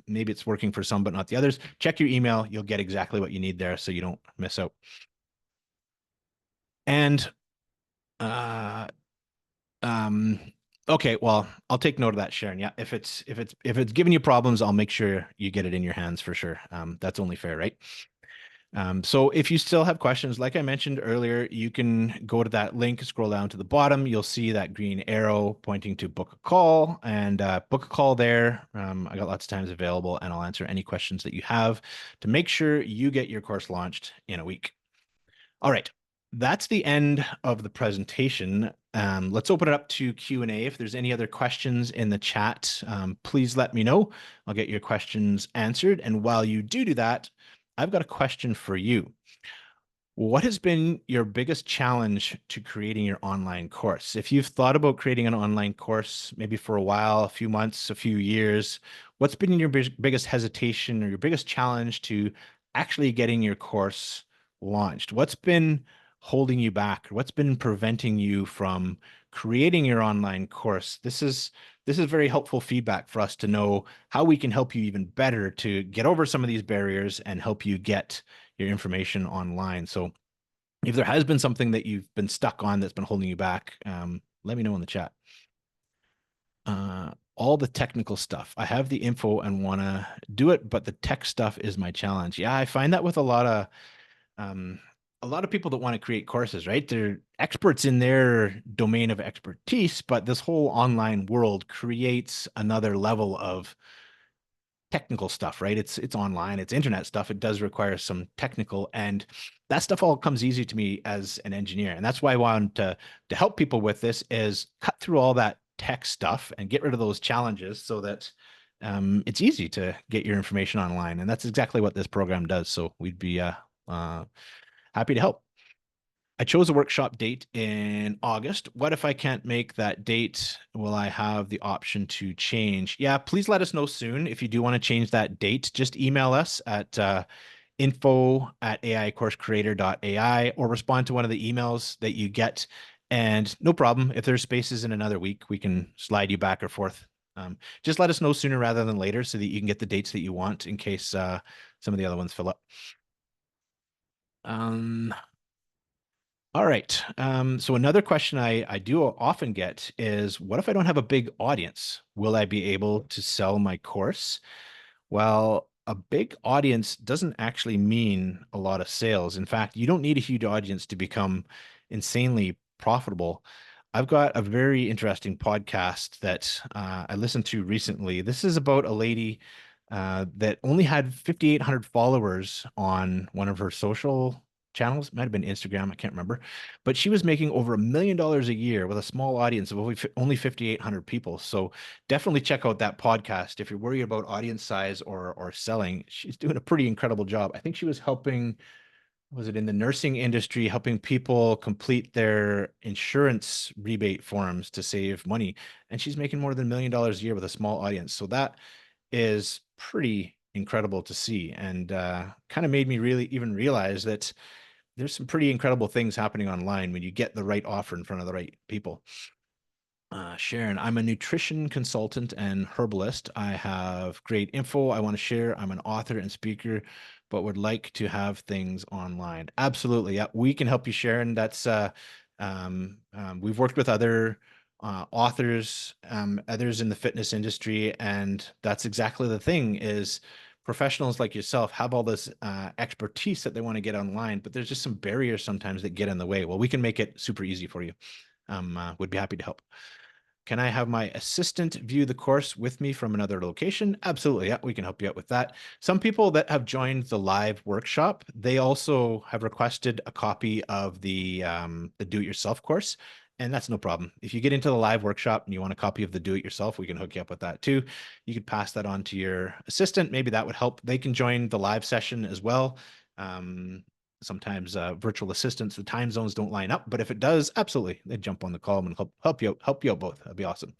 [SPEAKER 1] maybe it's working for some, but not the others. Check your email. You'll get exactly what you need there, so you don't miss out. And okay, well, I'll take note of that, Sharon. Yeah, if it's giving you problems, I'll make sure you get it in your hands for sure. That's only fair, right? So if you still have questions, like I mentioned earlier, you can go to that link, scroll down to the bottom. You'll see that green arrow pointing to book a call, and book a call there. I got lots of times available, and I'll answer any questions that you have to make sure you get your course launched in a week. All right, that's the end of the presentation. Let's open it up to Q&A. If there's any other questions in the chat, please let me know. I'll get your questions answered. And while you do that, I've got a question for you. What has been your biggest challenge to creating your online course? If you've thought about creating an online course, maybe for a while, a few months, a few years, what's been your biggest hesitation or your biggest challenge to actually getting your course launched? What's been holding you back? What's been preventing you from creating your online course? This is very helpful feedback for us to know how we can help you even better to get over some of these barriers and help you get your information online. So if there has been something that you've been stuck on that's been holding you back, let me know in the chat. All the technical stuff. I have the info and want to do it, but the tech stuff is my challenge. Yeah, I find that with a lot of people that want to create courses, right? They're experts in their domain of expertise, but this whole online world creates another level of technical stuff, right? It's online, it's internet stuff. It does require some technical, and that stuff all comes easy to me as an engineer. And that's why I want to help people with this, is cut through all that tech stuff and get rid of those challenges so that it's easy to get your information online. And that's exactly what this program does. So we'd be happy to help. I chose a workshop date in August. What if I can't make that date? Will I have the option to change? Yeah, please let us know soon. If you do want to change that date, just email us at info@AICourseCreator.ai or respond to one of the emails that you get. And no problem, if there's spaces in another week, we can slide you back or forth. Just let us know sooner rather than later so that you can get the dates that you want in case some of the other ones fill up. All right. So another question I do often get is, what if I don't have a big audience? Will I be able to sell my course? Well, a big audience doesn't actually mean a lot of sales. In fact, you don't need a huge audience to become insanely profitable. I've got a very interesting podcast that I listened to recently. This is about a lady that only had 5,800 followers on one of her social channels. It might have been Instagram, I can't remember, but she was making over $1 million a year with a small audience of only 5,800 people. So definitely check out that podcast if you're worried about audience size or selling. She's doing a pretty incredible job. I think she was helping, was it in the nursing industry, helping people complete their insurance rebate forms to save money, and she's making more than $1 million a year with a small audience. So that is pretty incredible to see, and kind of made me really even realize that there's some pretty incredible things happening online when you get the right offer in front of the right people. Sharon, I'm a nutrition consultant and herbalist. I have great info I want to share. I'm an author and speaker, but would like to have things online. Absolutely. Yeah, we can help you, Sharon. That's We've worked with other authors, others in the fitness industry, and that's exactly the thing is professionals like yourself have all this expertise that they want to get online, but there's just some barriers sometimes that get in the way. Well, we can make it super easy for you. Would be happy to help. Can I have my assistant view the course with me from another location? Absolutely. Yeah, we can help you out with that. Some people that have joined the live workshop, they also have requested a copy of the do-it-yourself course, and that's no problem. If you get into the live workshop and you want a copy of the do-it-yourself, we can hook you up with that too. You could pass that on to your assistant. Maybe that would help. They can join the live session as well. Sometimes virtual assistants, the time zones don't line up, but if it does, absolutely, they jump on the call and help you out both. That'd be awesome.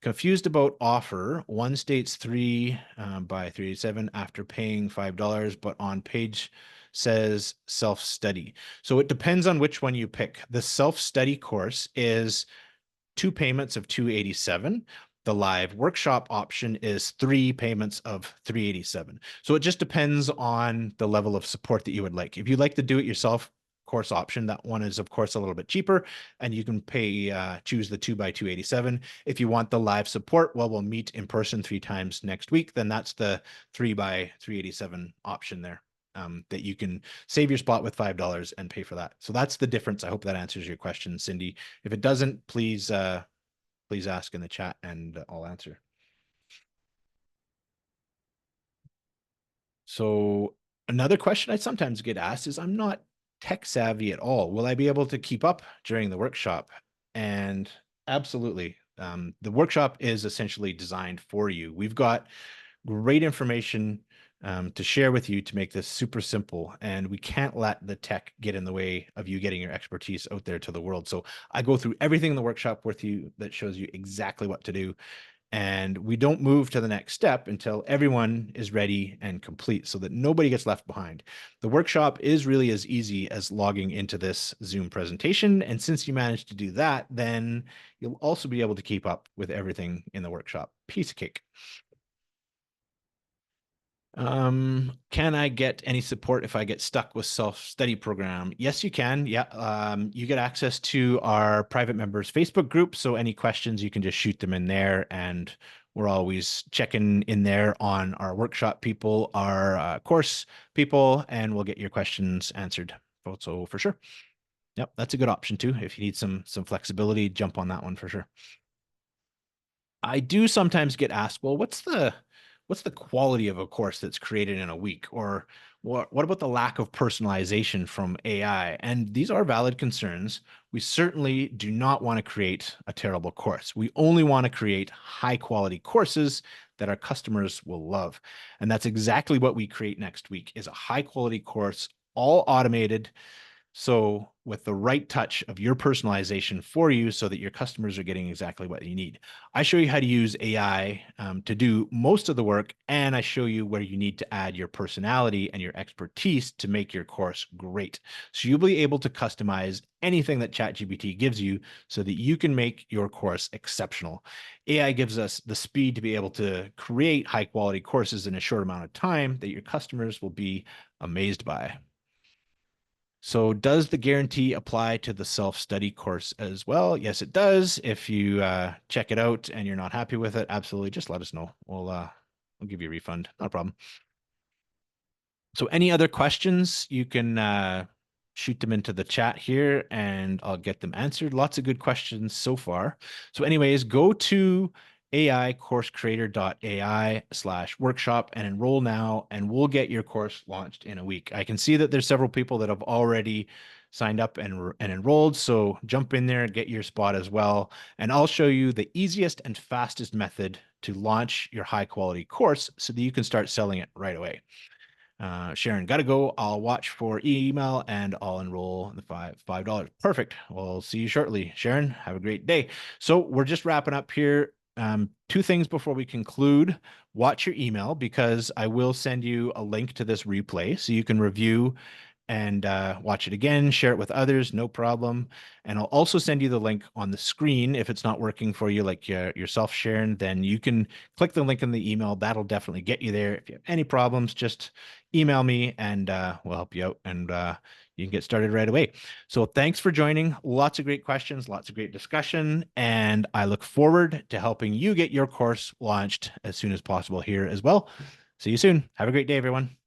[SPEAKER 1] Confused about offer. One states 3 by 387 after paying $5, but on page says self-study. So it depends on which one you pick. The self-study course is 2 payments of $287. The live workshop option is 3 payments of $387. So it just depends on the level of support that you would like. If you like the do-it-yourself course option, that one is of course a little bit cheaper, and you can pay choose the 2 by 287. If you want the live support, well, we'll meet in person 3 times next week, then that's the 3 by 387 option there. That you can save your spot with $5 and pay for that. So that's the difference. I hope that answers your question, Cindy. If it doesn't, please ask in the chat and I'll answer. So another question I sometimes get asked is, I'm not tech savvy at all. Will I be able to keep up during the workshop? And absolutely. The workshop is essentially designed for you. We've got great information to share with you to make this super simple, and we can't let the tech get in the way of you getting your expertise out there to the world. So I go through everything in the workshop with you that shows you exactly what to do, and we don't move to the next step until everyone is ready and complete so that nobody gets left behind. The workshop is really as easy as logging into this Zoom presentation, and since you managed to do that, then you'll also be able to keep up with everything in the workshop. Piece of cake. Can I get any support if I get stuck with self-study program? Yes, you can. Yeah. You get access to our private members Facebook group. So any questions, you can just shoot them in there, and we're always checking in there on our workshop people, our course people, and we'll get your questions answered. So for sure. Yep. That's a good option too. If you need some flexibility, jump on that one for sure. I do sometimes get asked, well, what's the quality of a course that's created in a week? Or what about the lack of personalization from AI? And these are valid concerns. We certainly do not want to create a terrible course. We only want to create high quality courses that our customers will love. And that's exactly what we create next week, is a high quality course, all automated. So with the right touch of your personalization for you so that your customers are getting exactly what you need. I show you how to use AI to do most of the work, and I show you where you need to add your personality and your expertise to make your course great. So you'll be able to customize anything that ChatGPT gives you so that you can make your course exceptional. AI gives us the speed to be able to create high quality courses in a short amount of time that your customers will be amazed by. So does the guarantee apply to the self-study course as well? Yes, it does. If you check it out and you're not happy with it, absolutely, just let us know. We'll give you a refund, not a problem. So any other questions, you can shoot them into the chat here and I'll get them answered. Lots of good questions so far. So anyways, go to AICourseCreator.ai/workshop and enroll now, and we'll get your course launched in a week. I can see that there's several people that have already signed up and enrolled. So jump in there and get your spot as well. And I'll show you the easiest and fastest method to launch your high quality course so that you can start selling it right away. Sharon, gotta go. I'll watch for email and I'll enroll the $5. Perfect. We'll see you shortly. Sharon, have a great day. So we're just wrapping up here. 2 things before we conclude. Watch your email, because I will send you a link to this replay so you can review and watch it again, share it with others, no problem. And I'll also send you the link on the screen. If it's not working for you, like yourself, Sharon, then you can click the link in the email. That'll definitely get you there. If you have any problems, just email me and we'll help you out. And you can get started right away. So thanks for joining. Lots of great questions, lots of great discussion, and I look forward to helping you get your course launched as soon as possible here as well. See you soon. Have a great day, everyone.